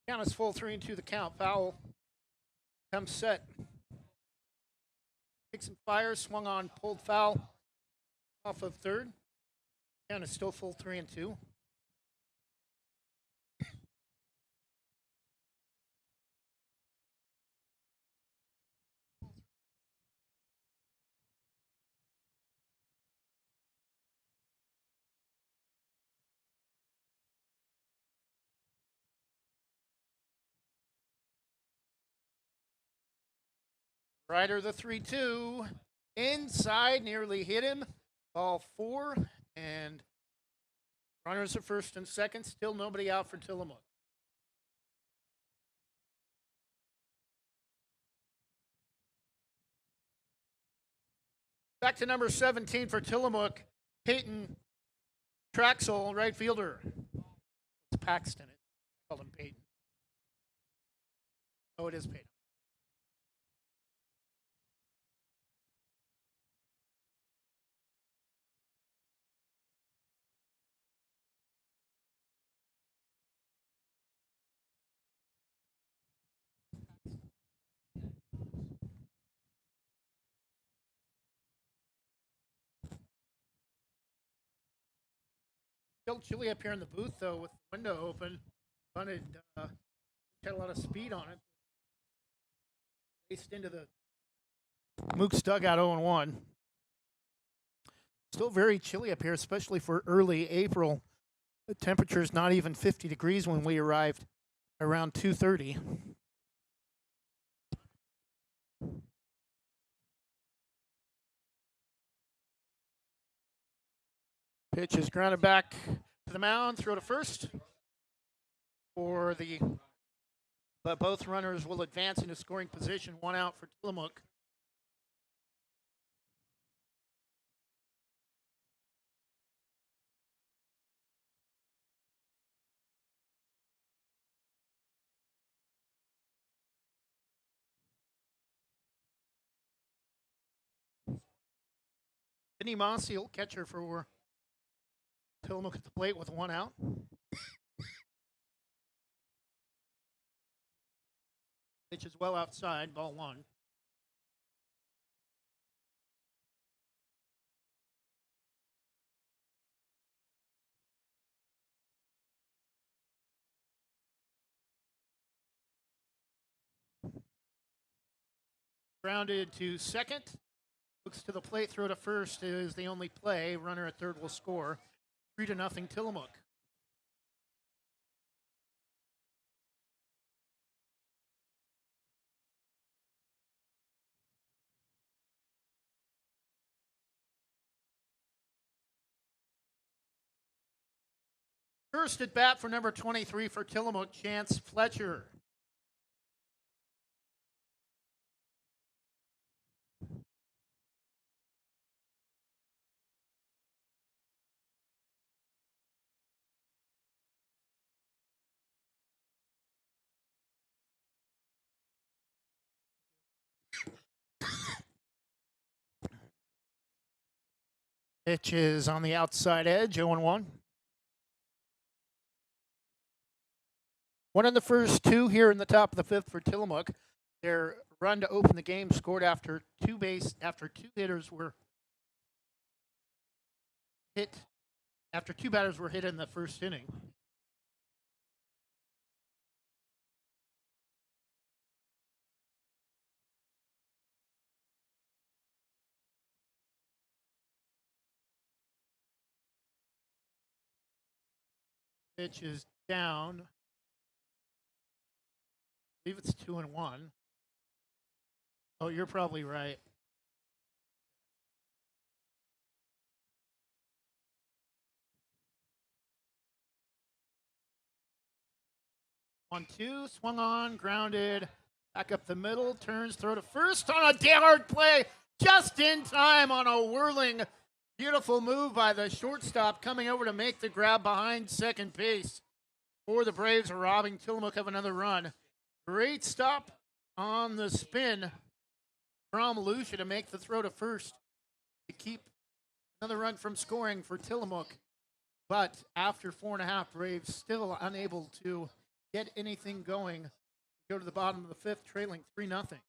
Count is full, 3-2 the count. Foul comes set. Kicks and fires, swung on, pulled foul off of third. Count is still full, 3-2. Ryder the 3-2. Inside, nearly hit him. Ball 4, and runners at first and second. Still nobody out for Tillamook. Back to number 17 for Tillamook. Peyton Traxel, right fielder. It's Paxton. I called him Peyton. Oh, it is Peyton. Still chilly up here in the booth, though, with the window open. Bunted had a lot of speed on it. Raced into the Mook's dugout 0-1. Still very chilly up here, especially for early April. The temperature's not even 50 degrees when we arrived around 2:30. Pitch is grounded back to the mound, throw to first. But both runners will advance into scoring position. 1 out for Tillamook. Vinny Mossiel, catcher for Tillamook at the plate with 1 out. Pitch is well outside, ball 1. Grounded to second. Looks to the plate, throw to first is the only play. Runner at third will score. 3-0 Tillamook. First at bat for number 23 for Tillamook, Chance Fletcher. Pitch is on the outside edge, 0-1. 1 in the first, 2 here in the top of the 5th for Tillamook. Their run to open the game scored after two hitters were hit, after 2 batters were hit in the first inning. Pitch is down. I believe it's 2-1. Oh, you're probably right. One, two, swung on, grounded, back up the middle, turns, throw to first on a hard play, just in time on a whirling, beautiful move by the shortstop coming over to make the grab behind second base. For the Braves are robbing Tillamook of another run. Great stop on the spin from Lucia to make the throw to first to keep another run from scoring for Tillamook. But after 4.5, Braves still unable to get anything going. Go to the bottom of the fifth, trailing 3-0.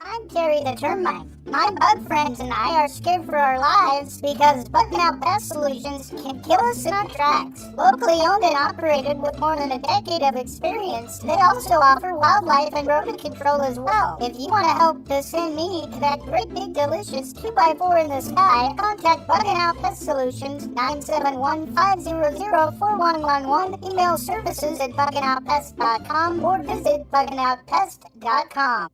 I'm Terry the Termite. My bug friends and I are scared for our lives because bugging out pest solutions can kill us in our tracks. Locally owned and operated with more than a decade of experience, they also offer wildlife and rodent control as well. If you want to help to send me to that great big delicious 2x4 in the sky, contact Bugging Out Pest Solutions 971-500-4111, email services at buggingoutpest.com or visit buggingoutpest.com.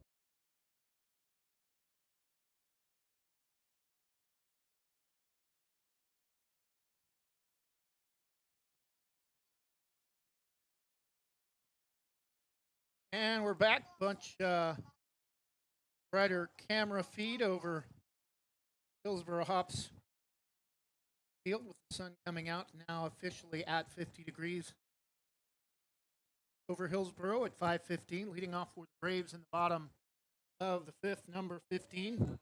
And we're back. Bunch brighter camera feed over Hillsboro Hops field with the sun coming out, now officially at 50 degrees over Hillsboro at 5:15, leading off for the Braves in the bottom of the fifth, number 15.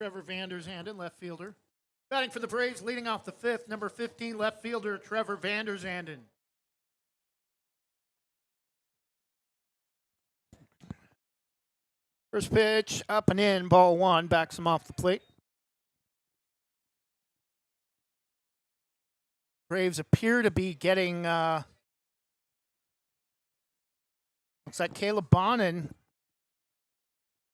Trevor Vanderzanden, left fielder. Batting for the Braves, leading off the fifth, number 15, left fielder Trevor Vanderzanden. First pitch, up and in, ball one, backs him off the plate. Braves appear to be getting, looks like Caleb Bonin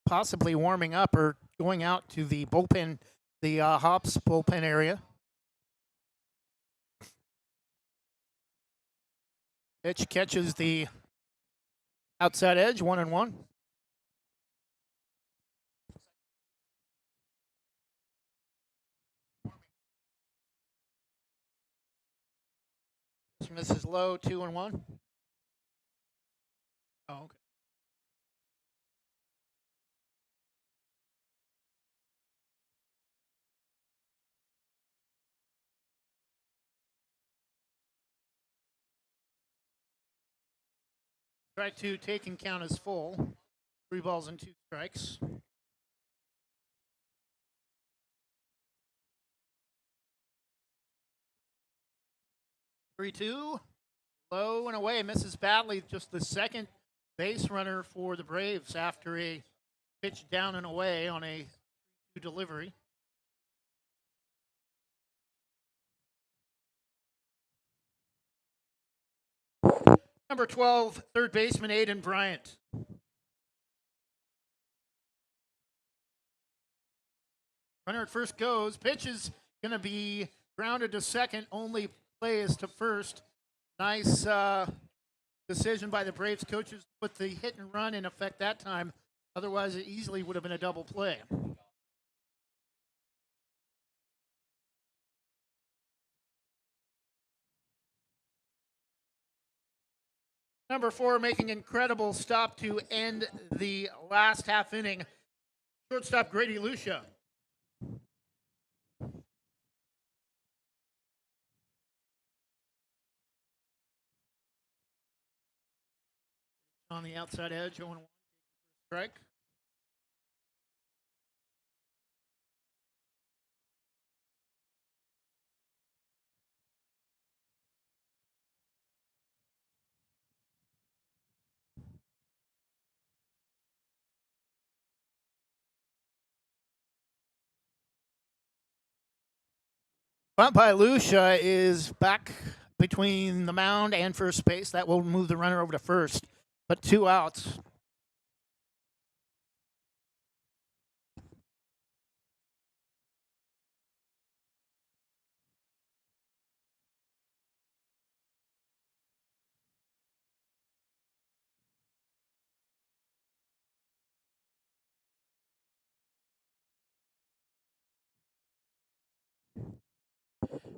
possibly warming up or going out to the bullpen, the Hops bullpen area. Pitch catches the outside edge, 1-1. Misses low, 2-1. Oh, okay. Strike two, taking count is full. 3 balls and 2 strikes. Three-two, low and away. Misses badly. Just the second base runner for the Braves after a pitch down and away on a 2 delivery. Number 12, third baseman Aiden Bryant. Runner at first goes. Pitch is going to be grounded to second. Only play is to first. Nice decision by the Braves coaches to put the hit and run in effect that time. Otherwise, it easily would have been a double play. Number 4 making incredible stop to end the last half inning. Shortstop Grady Lucia. On the outside edge, 0-1, strike. Bunt by Lucia is back between the mound and first base. That will move the runner over to first, but 2 outs.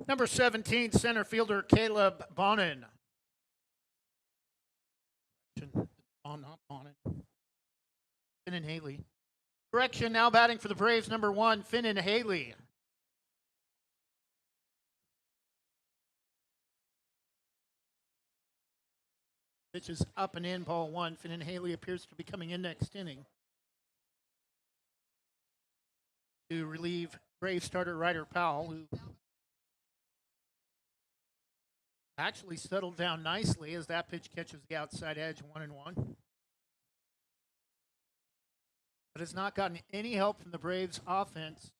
Number 17, center fielder Caleb Bonin. Not Bonin. Finn and Haley. Correction, now batting for the Braves, number 1, Finn and Haley. Pitch is up and in, ball 1. Finn and Haley appears to be coming in next inning to relieve Braves starter Ryder Powell, who actually settled down nicely as that pitch catches the outside edge, 1-1. But has not gotten any help from the Braves offense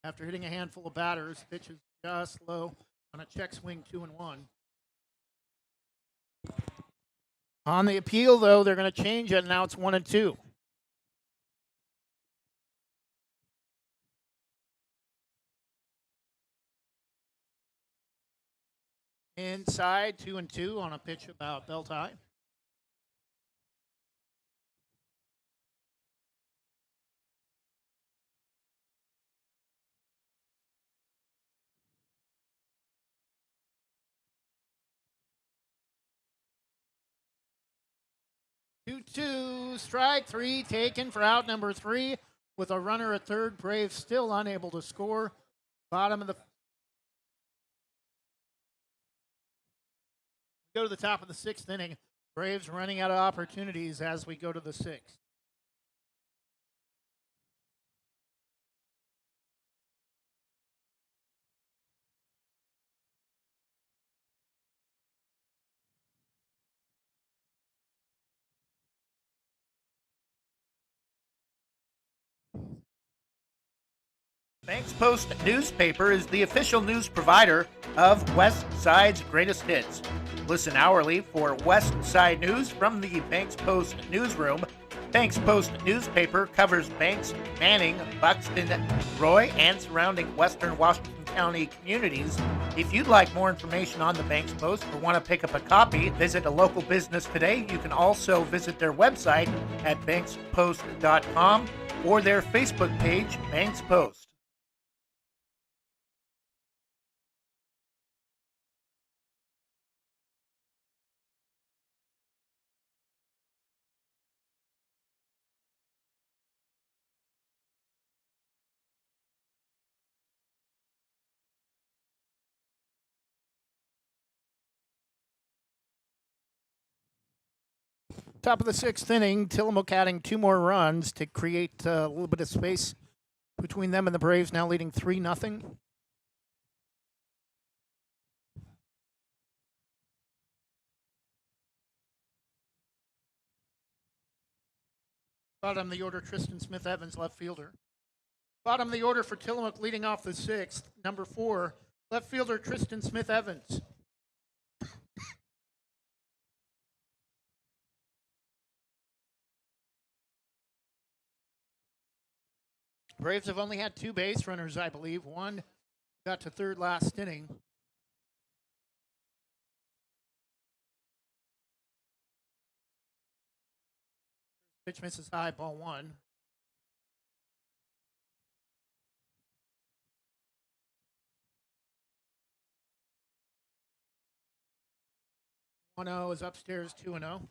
after hitting a handful of batters. Pitch is just low on a check swing, 2-1. On the appeal, though, they're going to change it. Now it's 1-2. Inside, 2-2 on a pitch about belt high. Two, strike 3 taken for out number 3 with a runner at third. Braves still unable to score. Bottom of the go to the top of the 6th inning. Braves running out of opportunities as we go to the 6th. Banks Post newspaper is the official news provider of West Side's greatest hits. Listen hourly for West Side news from the Banks Post newsroom. Banks Post newspaper covers Banks, Manning, Buxton, Roy, and surrounding western Washington County communities. If you'd like more information on the Banks Post or want to pick up a copy, visit a local business today. You can also visit their website at bankspost.com or their Facebook page, Banks Post. Top of the 6th inning, Tillamook adding 2 more runs to create a little bit of space between them and the Braves, now leading 3-0. Bottom of the order, Tristan Smith-Evans, left fielder. Bottom of the order for Tillamook, leading off the 6th, number 4, left fielder Tristan Smith-Evans. Braves have only had 2 base runners, I believe. One got to third last inning. Pitch misses high, ball 1. One-0 is upstairs, 2-0.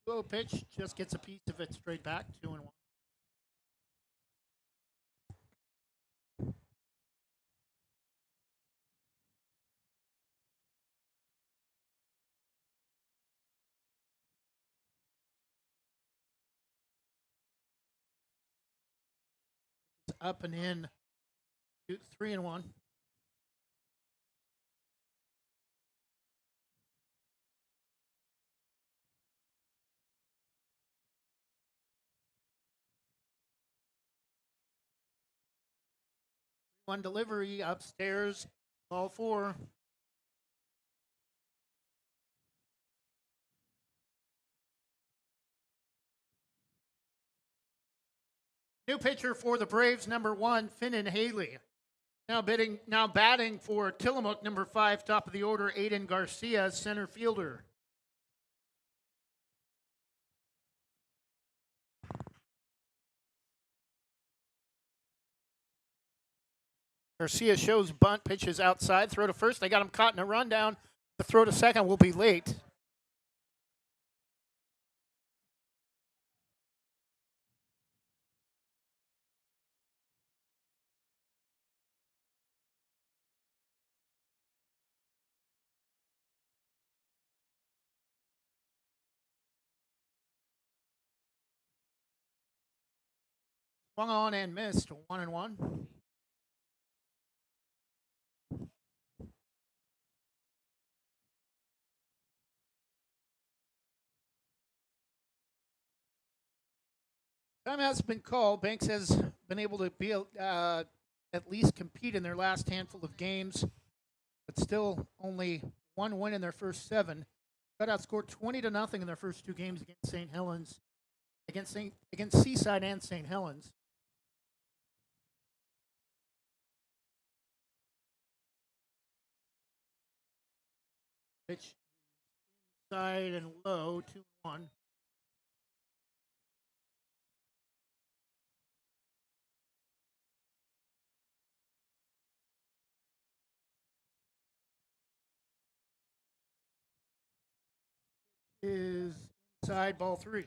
Low pitch, just gets a piece of it straight back, 2-1. It's up and in, 3-1. One delivery upstairs, ball 4. New pitcher for the Braves, number 1, Finnan Haley. Now batting for Tillamook, number 5, top of the order, Aiden Garcia, center fielder. Garcia shows bunt, pitches outside, throw to first. They got him caught in a rundown. The throw to second will be late. Swung on and missed, 1-1. Time has been called. Banks has been able to be at least compete in their last handful of games, but still only 1 win in their first 7. Got outscored 20-0 in their first 2 games against St. Helens, against Seaside and St. Helens. Pitch inside and low, 2-1. Is inside, ball 3.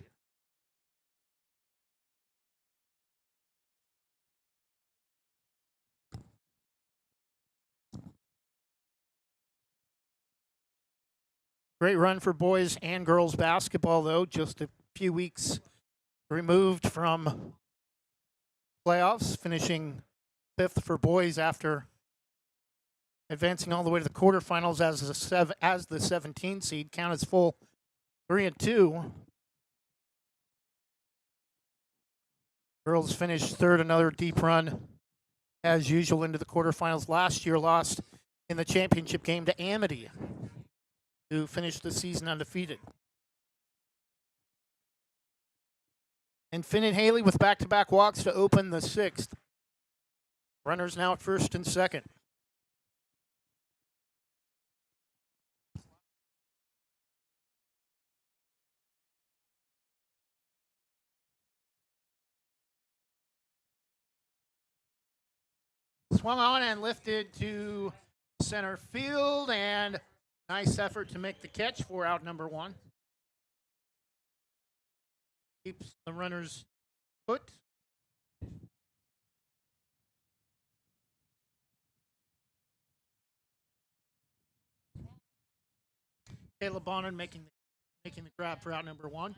Great run for boys and girls basketball, though, just a few weeks removed from playoffs, finishing 5th for boys after advancing all the way to the quarterfinals as the 17 seed. Count as full 3-2. Girls finished 3rd, another deep run as usual into the quarterfinals. Last year lost in the championship game to Amity, who finished the season undefeated. And Finnan Haley with back-to-back walks to open the 6th. Runners now at first and second. Swung on and lifted to center field, and nice effort to make the catch for out number 1. Keeps the runner's foot. Caleb Bonin making the grab for out number 1.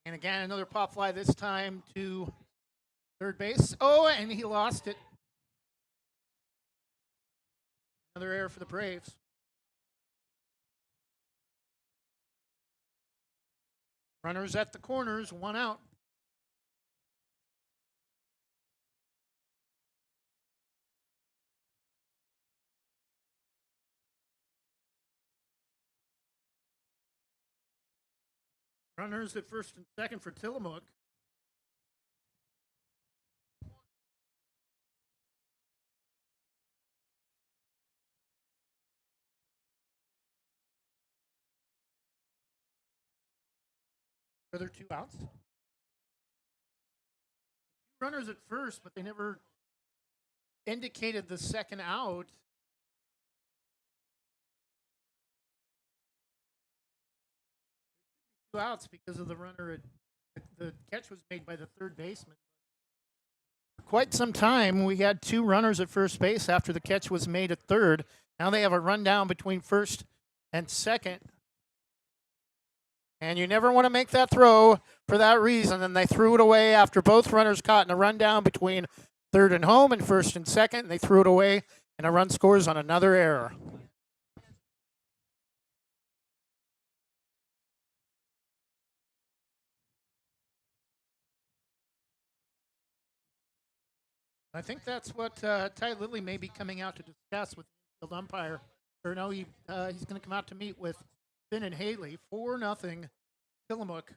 And again, another pop fly, this time to third base. Oh, and he lost it. Another error for the Braves. Runners at the corners, 1 out. Runners at first and second for Tillamook. Further 2 outs. 2 runners at first, but they never indicated the second out. 2 outs because of the runner. The catch was made by the third baseman. For quite some time, we had 2 runners at first base after the catch was made at third. Now they have a rundown between first and second. And you never want to make that throw for that reason. And they threw it away after both runners caught in a rundown between third and home and first and second. And they threw it away, and a run scores on another error. I think that's what Ty Lilly may be coming out to discuss with the infield umpire. Or no, he's going to come out to meet with Finn and Haley. 4-0 Tillamook.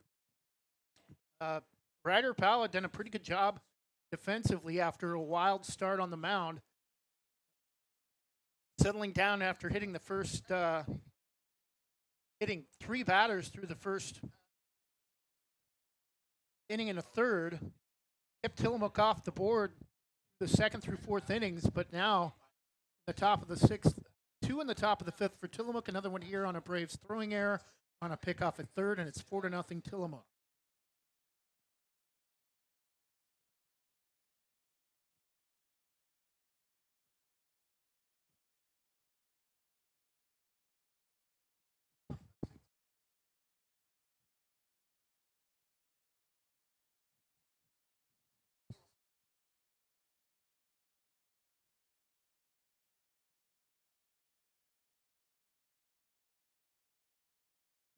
Ryder Powell had done a pretty good job defensively after a wild start on the mound. Settling down after hitting the first, hitting 3 batters through the first inning and a third. Kept Tillamook off the board the second through fourth innings, but now the top of the sixth, 2 in the top of the fifth for Tillamook, another one here on a Braves throwing error on a pickoff at third, and it's 4-0 Tillamook.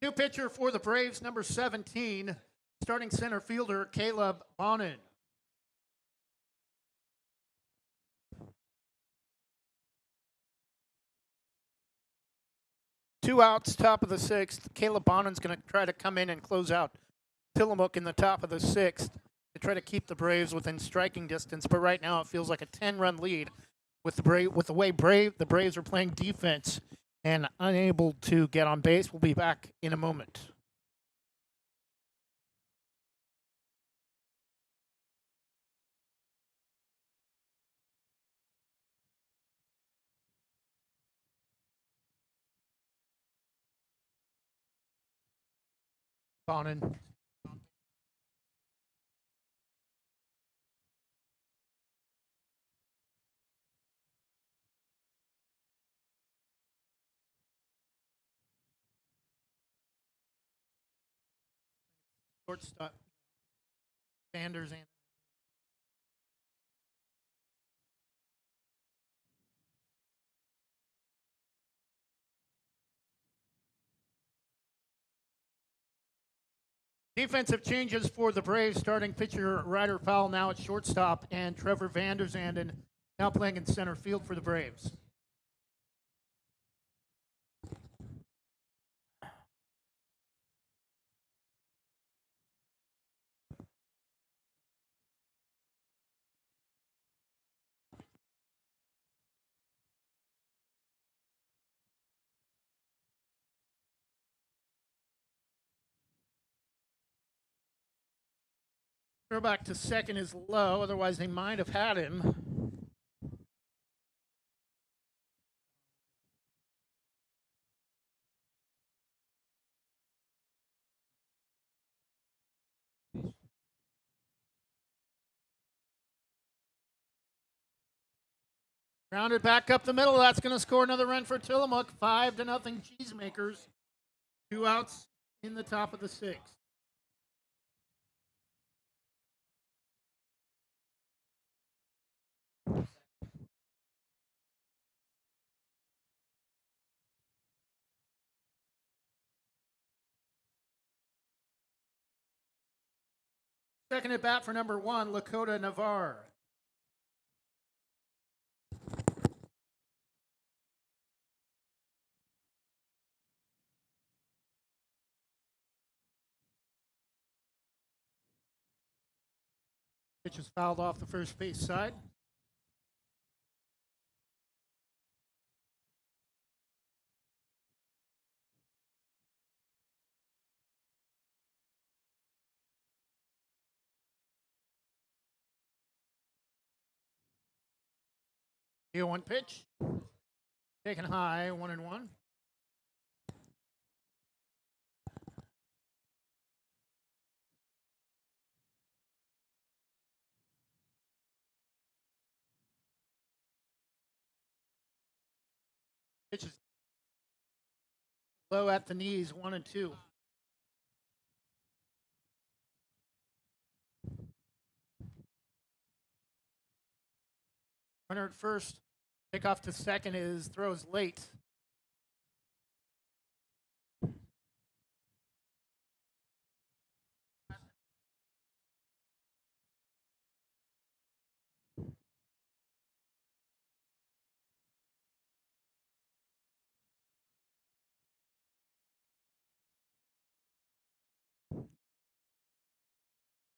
New pitcher for the Braves, number 17, starting center fielder Caleb Bonin. Two outs, top of the sixth. Caleb Bonin's going to try to come in and close out Tillamook in the top of the sixth to try to keep the Braves within striking distance. But right now it feels like a 10-run lead with the way the Braves are playing defense and unable to get on base. We'll be back in a moment. Bonin. Shortstop. Sanders and defensive changes for the Braves. Starting pitcher Ryder Powell now at shortstop, and Trevor Vanderzanden now playing in center field for the Braves. Throw back to second is low, otherwise they might have had him. Grounded back up the middle. That's going to score another run for Tillamook. 5-0 Cheesemakers. 2 outs in the top of the sixth. Second at bat for number 1, Lakota Navarre. Pitch is fouled off the first base side. Here, 1 pitch. Taken high, 1-1. Pitch is low at the knees, 1-2. Runner at first. Kickoff to second is throws late.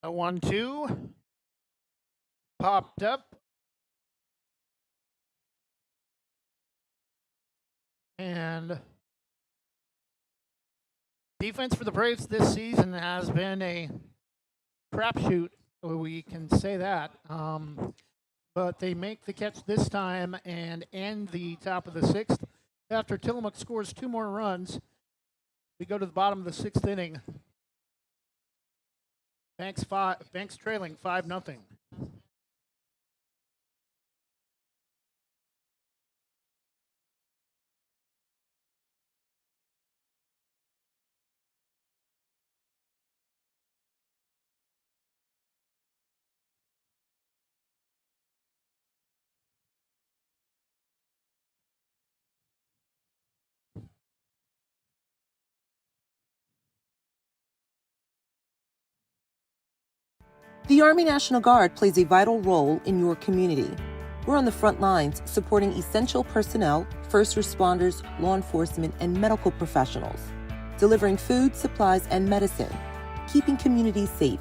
A 1-2. Popped up. And defense for the Braves this season has been a crapshoot. We can say that. But they make the catch this time and end the top of the sixth. After Tillamook scores 2 more runs, we go to the bottom of the 6th inning. Banks trailing 5-0. The Army National Guard plays a vital role in your community. We're on the front lines supporting essential personnel, first responders, law enforcement, and medical professionals, delivering food, supplies, and medicine, keeping communities safe,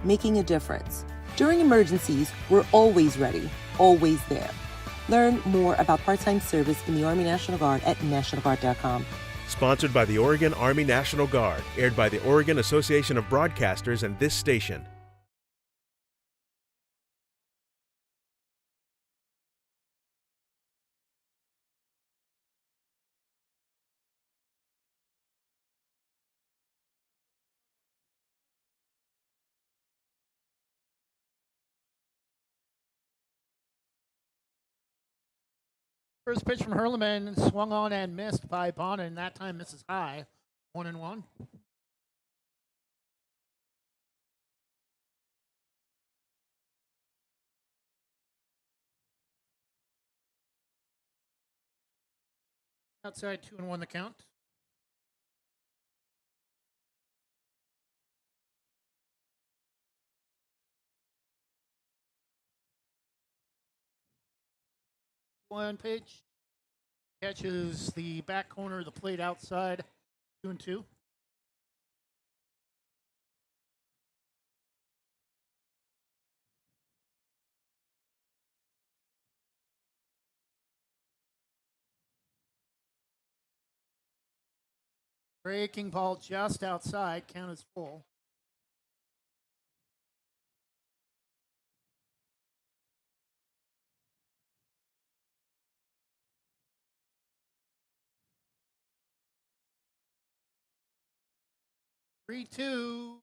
making a difference. During emergencies, we're always ready, always there. Learn more about part-time service in the Army National Guard at nationalguard.com. Sponsored by the Oregon Army National Guard, aired by the Oregon Association of Broadcasters and this station. First pitch from Hurleman, swung on and missed by Bonner, and that time misses high. 1-1. Outside 2-1 the count. One pitch. Catches the back corner of the plate outside. 2-2. Breaking ball just outside. Count is full. Three, 2.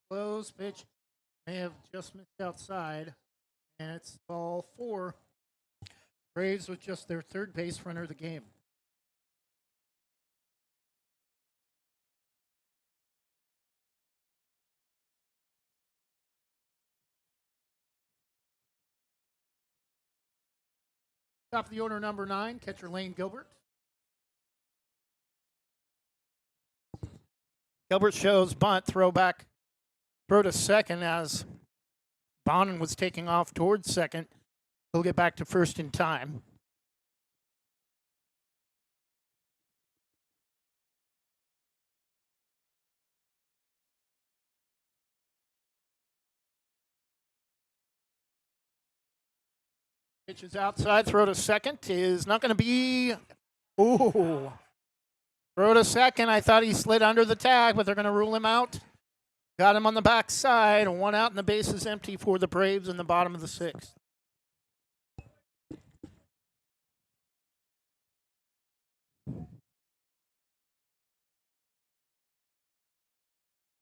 Close pitch. May have just missed outside. And it's ball 4. Braves with just their third base runner of the game. Top of the order, number 9, catcher Lane Gilbert. Gilbert shows bunt, throw to second as Bonin was taking off towards second. He'll get back to first in time. Pitch is outside, throw to second is not going to be. Ooh. Throw to second. I thought he slid under the tag, but they're going to rule him out. Got him on the backside. 1 out and the base is empty for the Braves in the bottom of the 6th.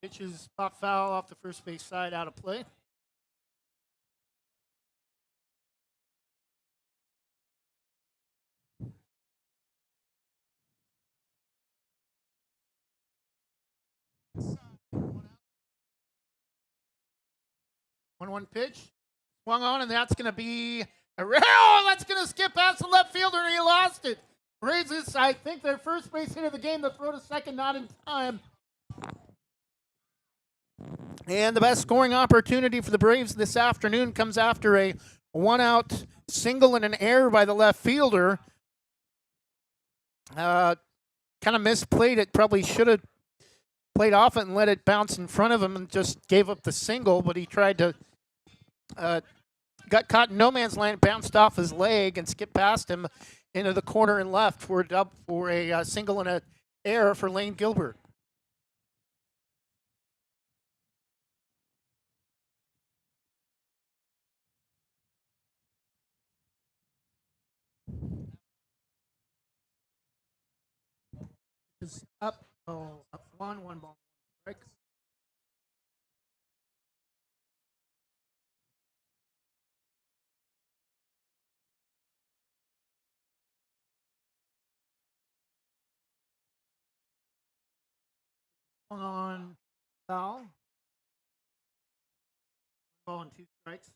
Pitch is pop foul off the first base side, out of play. One pitch, swung on, and that's going to be that's going to skip past the left fielder, and he lost it. Braves, I think, their first base hit of the game. The throw to second, not in time. And the best scoring opportunity for the Braves this afternoon comes after a 1-out single and an error by the left fielder. Kind of misplayed it. Probably should have played off it and let it bounce in front of him and just gave up the single, but he tried to got caught in no man's land, bounced off his leg and skipped past him into the corner and left for a single and an error for Lane Gilbert. Is up one ball strike. On foul. 1 ball and 2 strikes.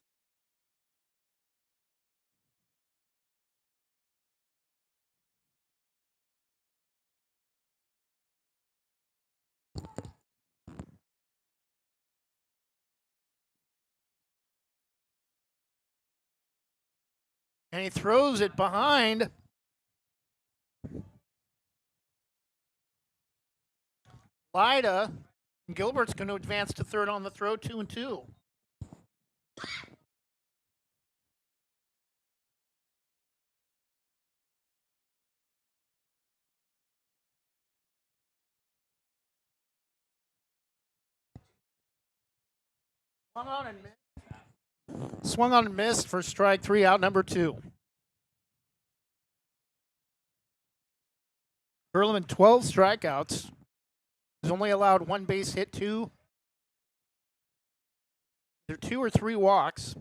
And he throws it behind. Lyda. And Gilbert's going to advance to third on the throw, 2-2. Swung on and missed for strike 3, out number 2. Hurlman, 12 strikeouts. He's only allowed 1 base hit, either 2 or 3 walks.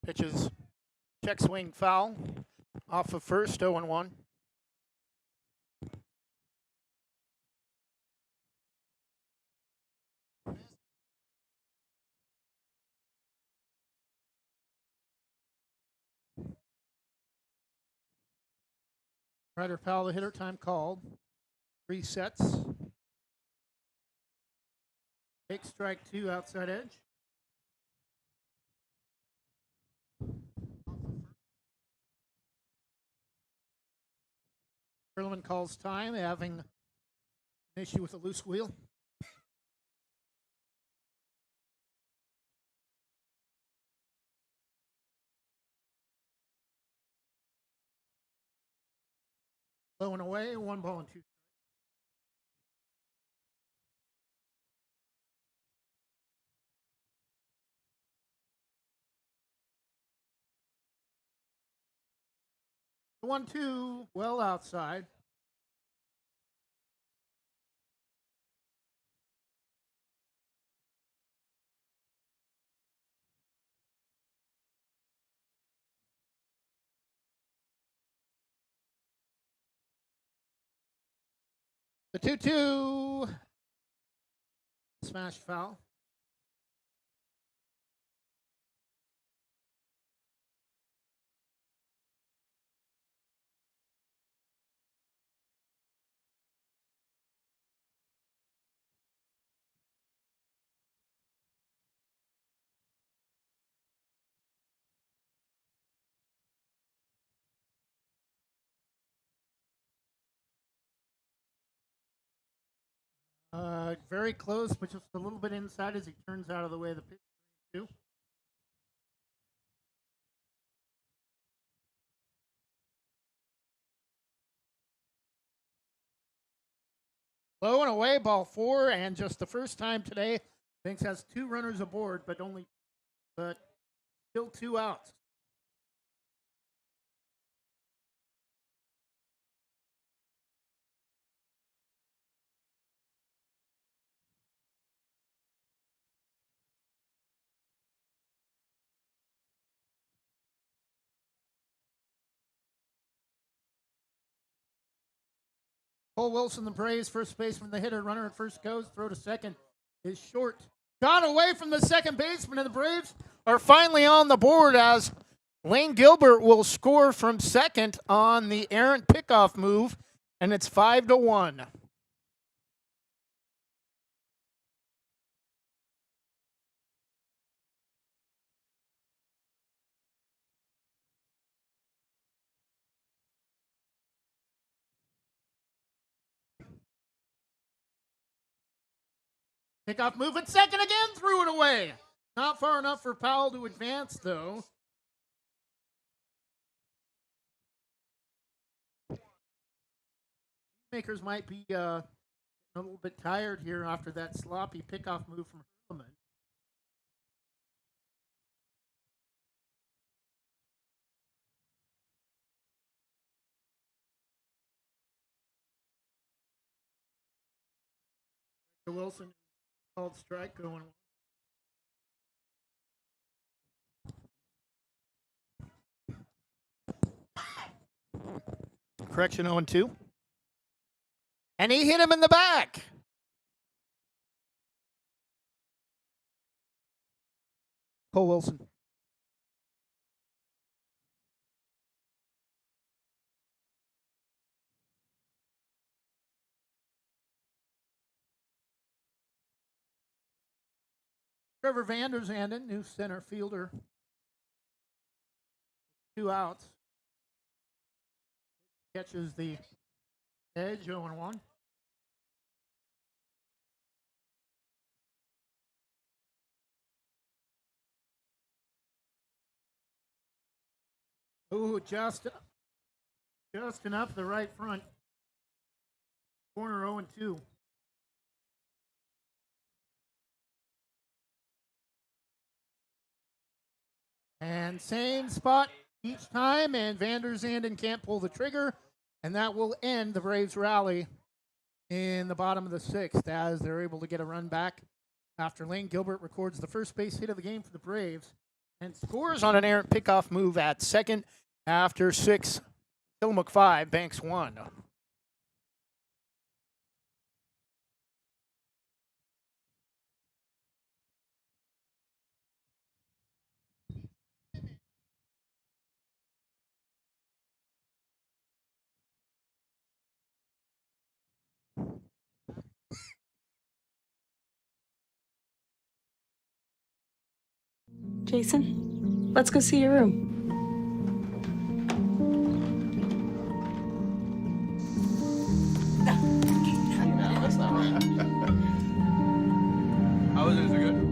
Pitches, check swing foul off of first, 0-1. Ryder foul, the hitter, time called. 3 sets. Take strike 2, outside edge. Hurlman calls time, having an issue with a loose wheel. Low and away, 1 ball and 2. 1-2, well outside. The 2-2. Smash foul. Very close, but just a little bit inside as he turns out of the way of the pitch. 2. Low and away, ball 4, and just the first time today, Banks has 2 runners aboard, but still 2 outs. Cole Wilson, the Braves, first baseman, the hitter, runner at first goes, throw to second is short. Got away from the second baseman, and the Braves are finally on the board as Lane Gilbert will score from second on the errant pickoff move, and it's 5-1. Pickoff move at second again, threw it away. Not far enough for Powell to advance, though. Makers might be a little bit tired here after that sloppy pickoff move from Hurleman. Wilson called strike going. Correction 0-2. And he hit him in the back. Cole Wilson. Trevor Vanderzanden, new center fielder. 2 outs. Catches the edge, 0-1. Ooh, just enough the right front. Corner 0-2. And same spot each time, and Vanderzanden can't pull the trigger, and that will end the Braves rally in the bottom of the 6th as they're able to get a run back after Lane Gilbert records the first base hit of the game for the Braves and scores on an errant pickoff move at second after 6. Tillamook 5, Banks 1. Jason, let's go see your room. That's not right. How was it? Is it good?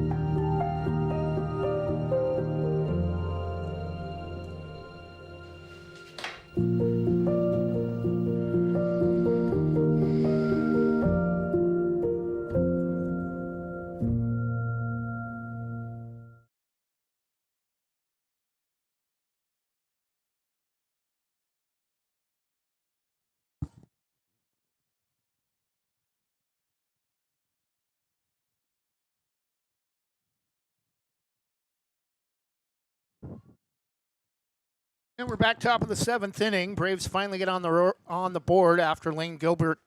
And we're back top of the 7th inning. Braves finally get on the board after Lane Gilbert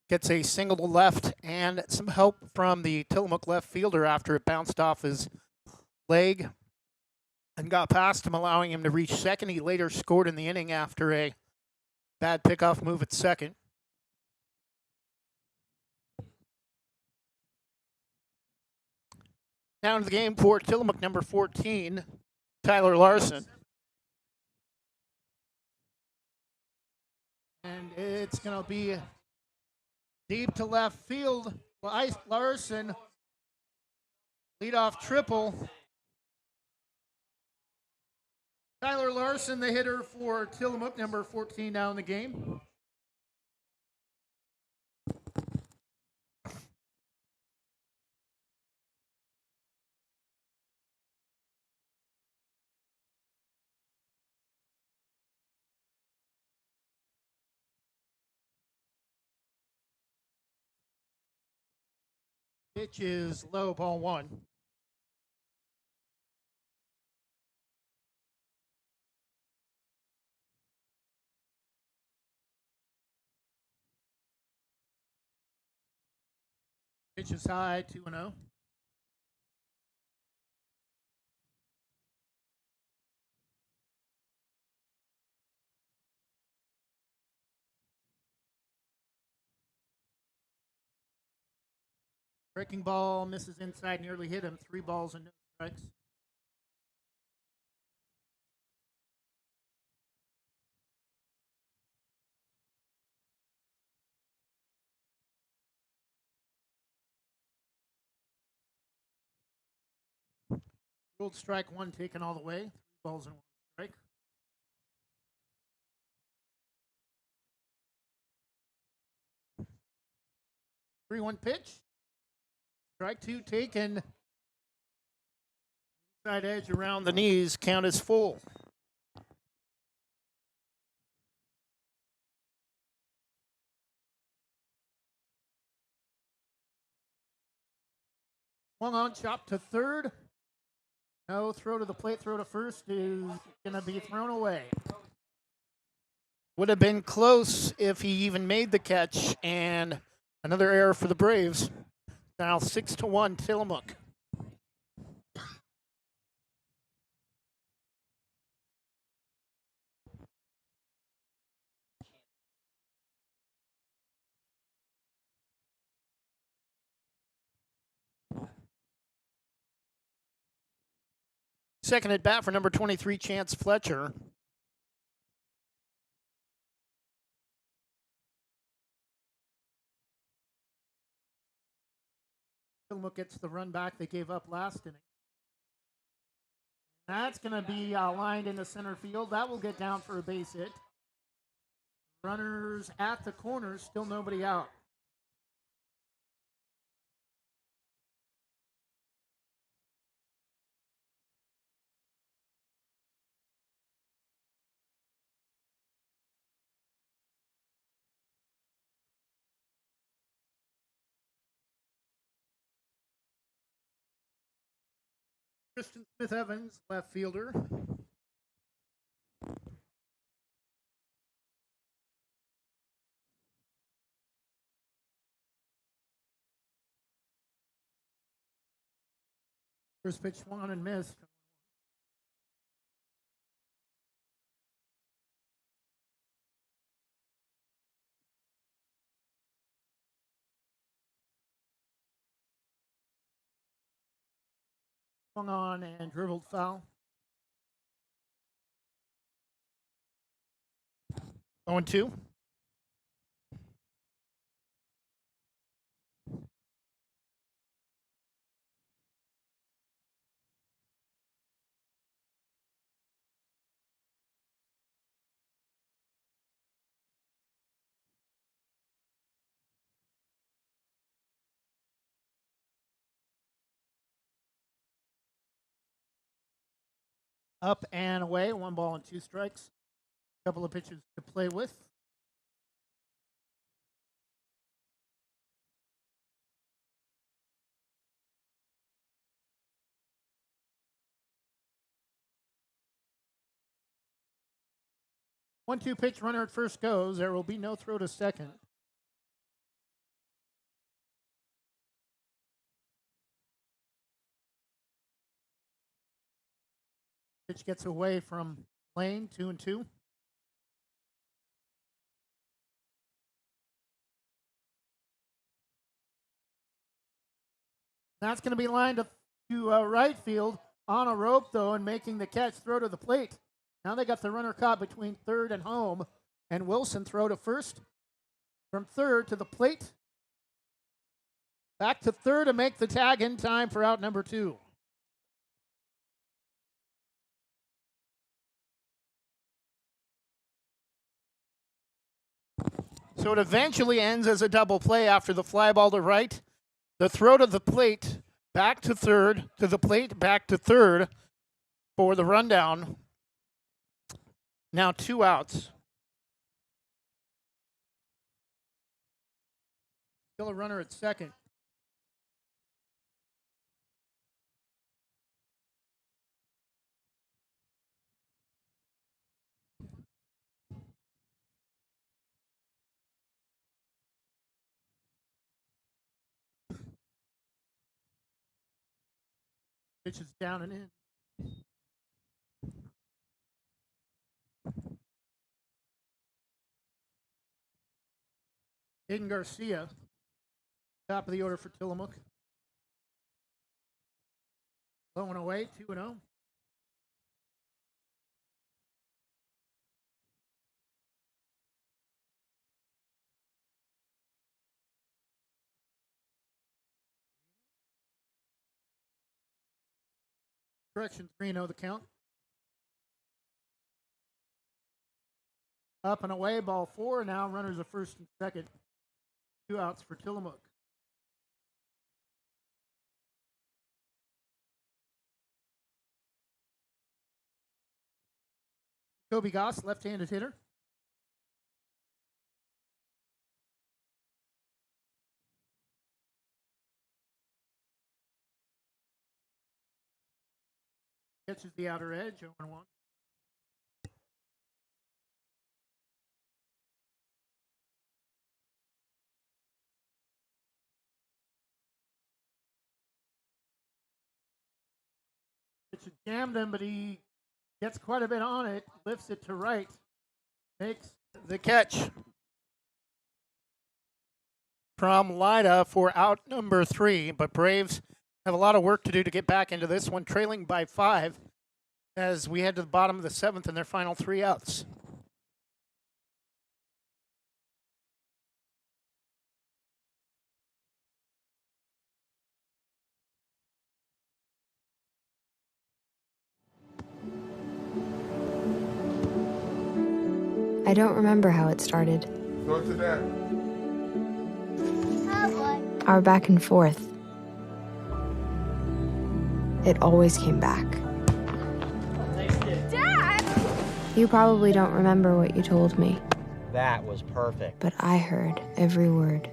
gets a single to left and some help from the Tillamook left fielder after it bounced off his leg and got past him, allowing him to reach second. He later scored in the inning after a bad pickoff move at second. Down to the game for Tillamook, number 14, Tyler Larson. And it's going to be deep to left field. Larson, leadoff triple. Tyler Larson, the hitter for Tillamook, number 14 now in the game. Pitch is low, ball 1. Pitch is high, 2-0. Breaking ball misses inside, nearly hit him. 3 balls and no strikes. Ruled strike one taken all the way. 3 balls and 1 strike. Three-one pitch. Strike two taken. Side edge around the knees. Count is full. Swung on, chop to third. No, throw to the plate, throw to first is going to be thrown away. Would have been close if he even made the catch, and another error for the Braves. Now 6-1 Tillamook. Second at bat for number 23, Chance Fletcher. Tillamook gets the run back they gave up last inning. That's going to be lined into center field. That will get down for a base hit. Runners at the corners, still nobody out. Tristan Smith Evans, left fielder. First pitch swung on and missed. Swung on and dribbled foul. 0-2. Up and away, 1 ball and 2 strikes. Couple of pitches to play with. One-two pitch, runner at first goes. There will be no throw to second. Pitch gets away from Lane, 2-2. That's going to be lined up to right field on a rope, though, and making the catch, throw to the plate. Now they got the runner caught between third and home, and Wilson throw to first. From third to the plate. Back to third to make the tag in time for out number 2. So it eventually ends as a double play after the fly ball to right. The throw to the plate, back to third, to the plate, back to third for the rundown. Now 2 outs. Still a runner at second. Pitch is down and in. Aiden Garcia, top of the order for Tillamook. Low and away, 2-0. Correction, 3-0 the count. Up and away, ball 4. Now runners are first and second. 2 outs for Tillamook. Kobe Goss, left-handed hitter. Catches the outer edge, 0-1. Pitch jammed him, but he gets quite a bit on it, lifts it to right, makes the catch from Lida for out number 3, but Braves have a lot of work to do to get back into this one, trailing by 5 as we head to the bottom of the 7th in their final 3 outs. I don't remember how it started. Go to that. Our back and forth. It always came back. Dad! You probably don't remember what you told me, That was perfect. but I heard every word.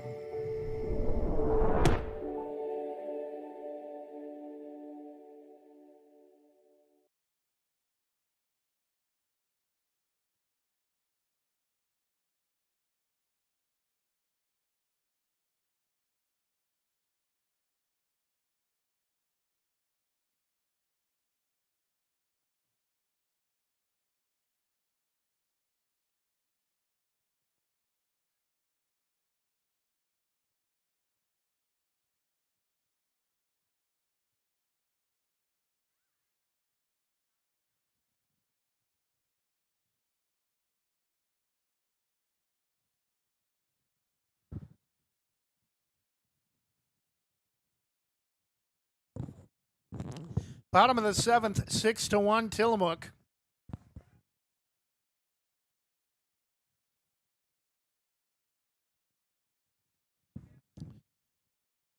Bottom of the 7th, 6-1 Tillamook.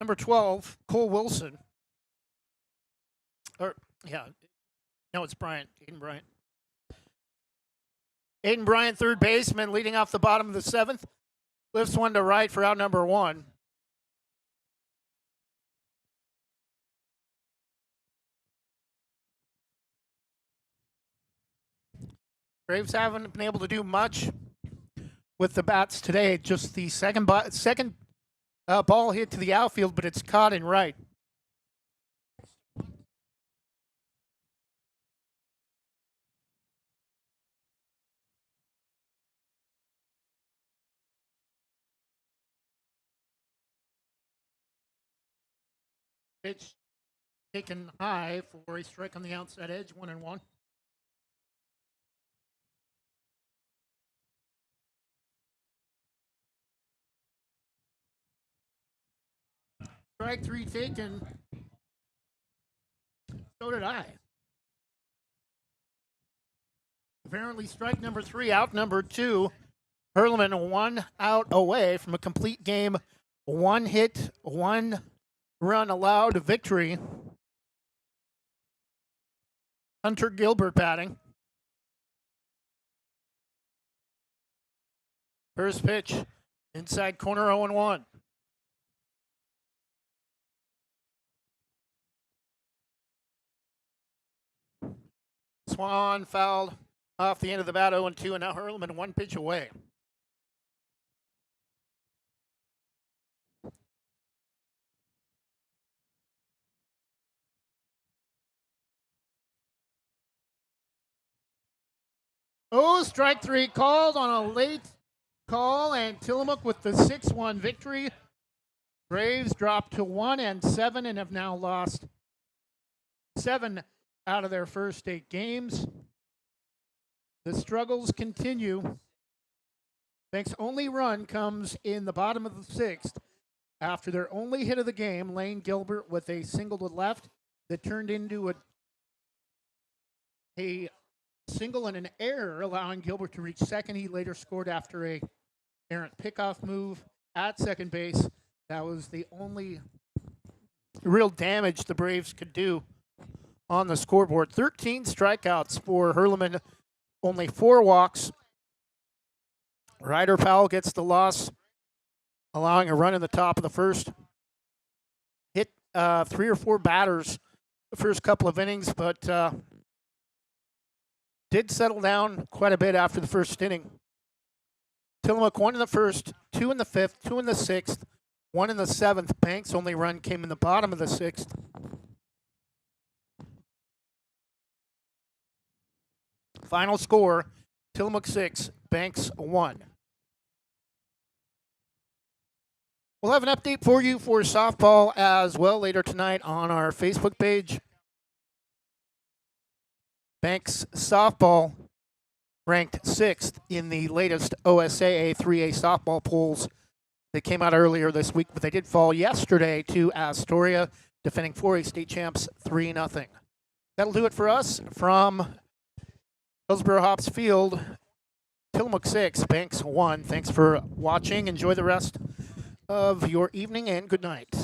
Number 12, Cole Wilson. No, it's Bryant, Aiden Bryant. Aiden Bryant, third baseman, leading off the bottom of the 7th. Lifts one to right for out number 1. Braves haven't been able to do much with the bats today. Just the second ball hit to the outfield, but it's caught in right. Pitch taken high for a strike on the outside edge, 1-1. Strike 3 taken. So did I. Apparently, strike number 3, out number 2. Hurlman 1 out away from a complete game. 1 hit, 1 run allowed victory. Hunter Gilbert batting. First pitch, inside corner, 0-1. Swan fouled off the end of the bat, 0-2, and now Hurlman 1 pitch away. Oh, strike 3 called on a late call, and Tillamook with the 6-1 victory. Braves dropped to 1-7 and have now lost 7 out of their first 8 games. The struggles continue. Banks' only run comes in the bottom of the 6th after their only hit of the game, Lane Gilbert with a single to left that turned into a a single and an error, allowing Gilbert to reach second. He later scored after a errant pickoff move at second base. That was the only real damage the Braves could do on the scoreboard. 13 strikeouts for Hurleman, only 4 walks. Ryder Powell gets the loss, allowing a run in the top of the first. Hit 3 or 4 batters the first couple of innings, but did settle down quite a bit after the first inning. Tillamook 1 in the first, 2 in the fifth, 2 in the sixth, 1 in the seventh. Banks' only run came in the bottom of the sixth. Final score, Tillamook 6, Banks 1. We'll have an update for you for softball as well later tonight on our Facebook page. Banks softball ranked 6th in the latest OSAA 3A softball polls that came out earlier this week, but they did fall yesterday to Astoria, defending 4A state champs 3-0. That'll do it for us from HILLSBORO Hops Field. Tillamook 6, Banks 1. Thanks for watching. Enjoy the rest of your evening and good night.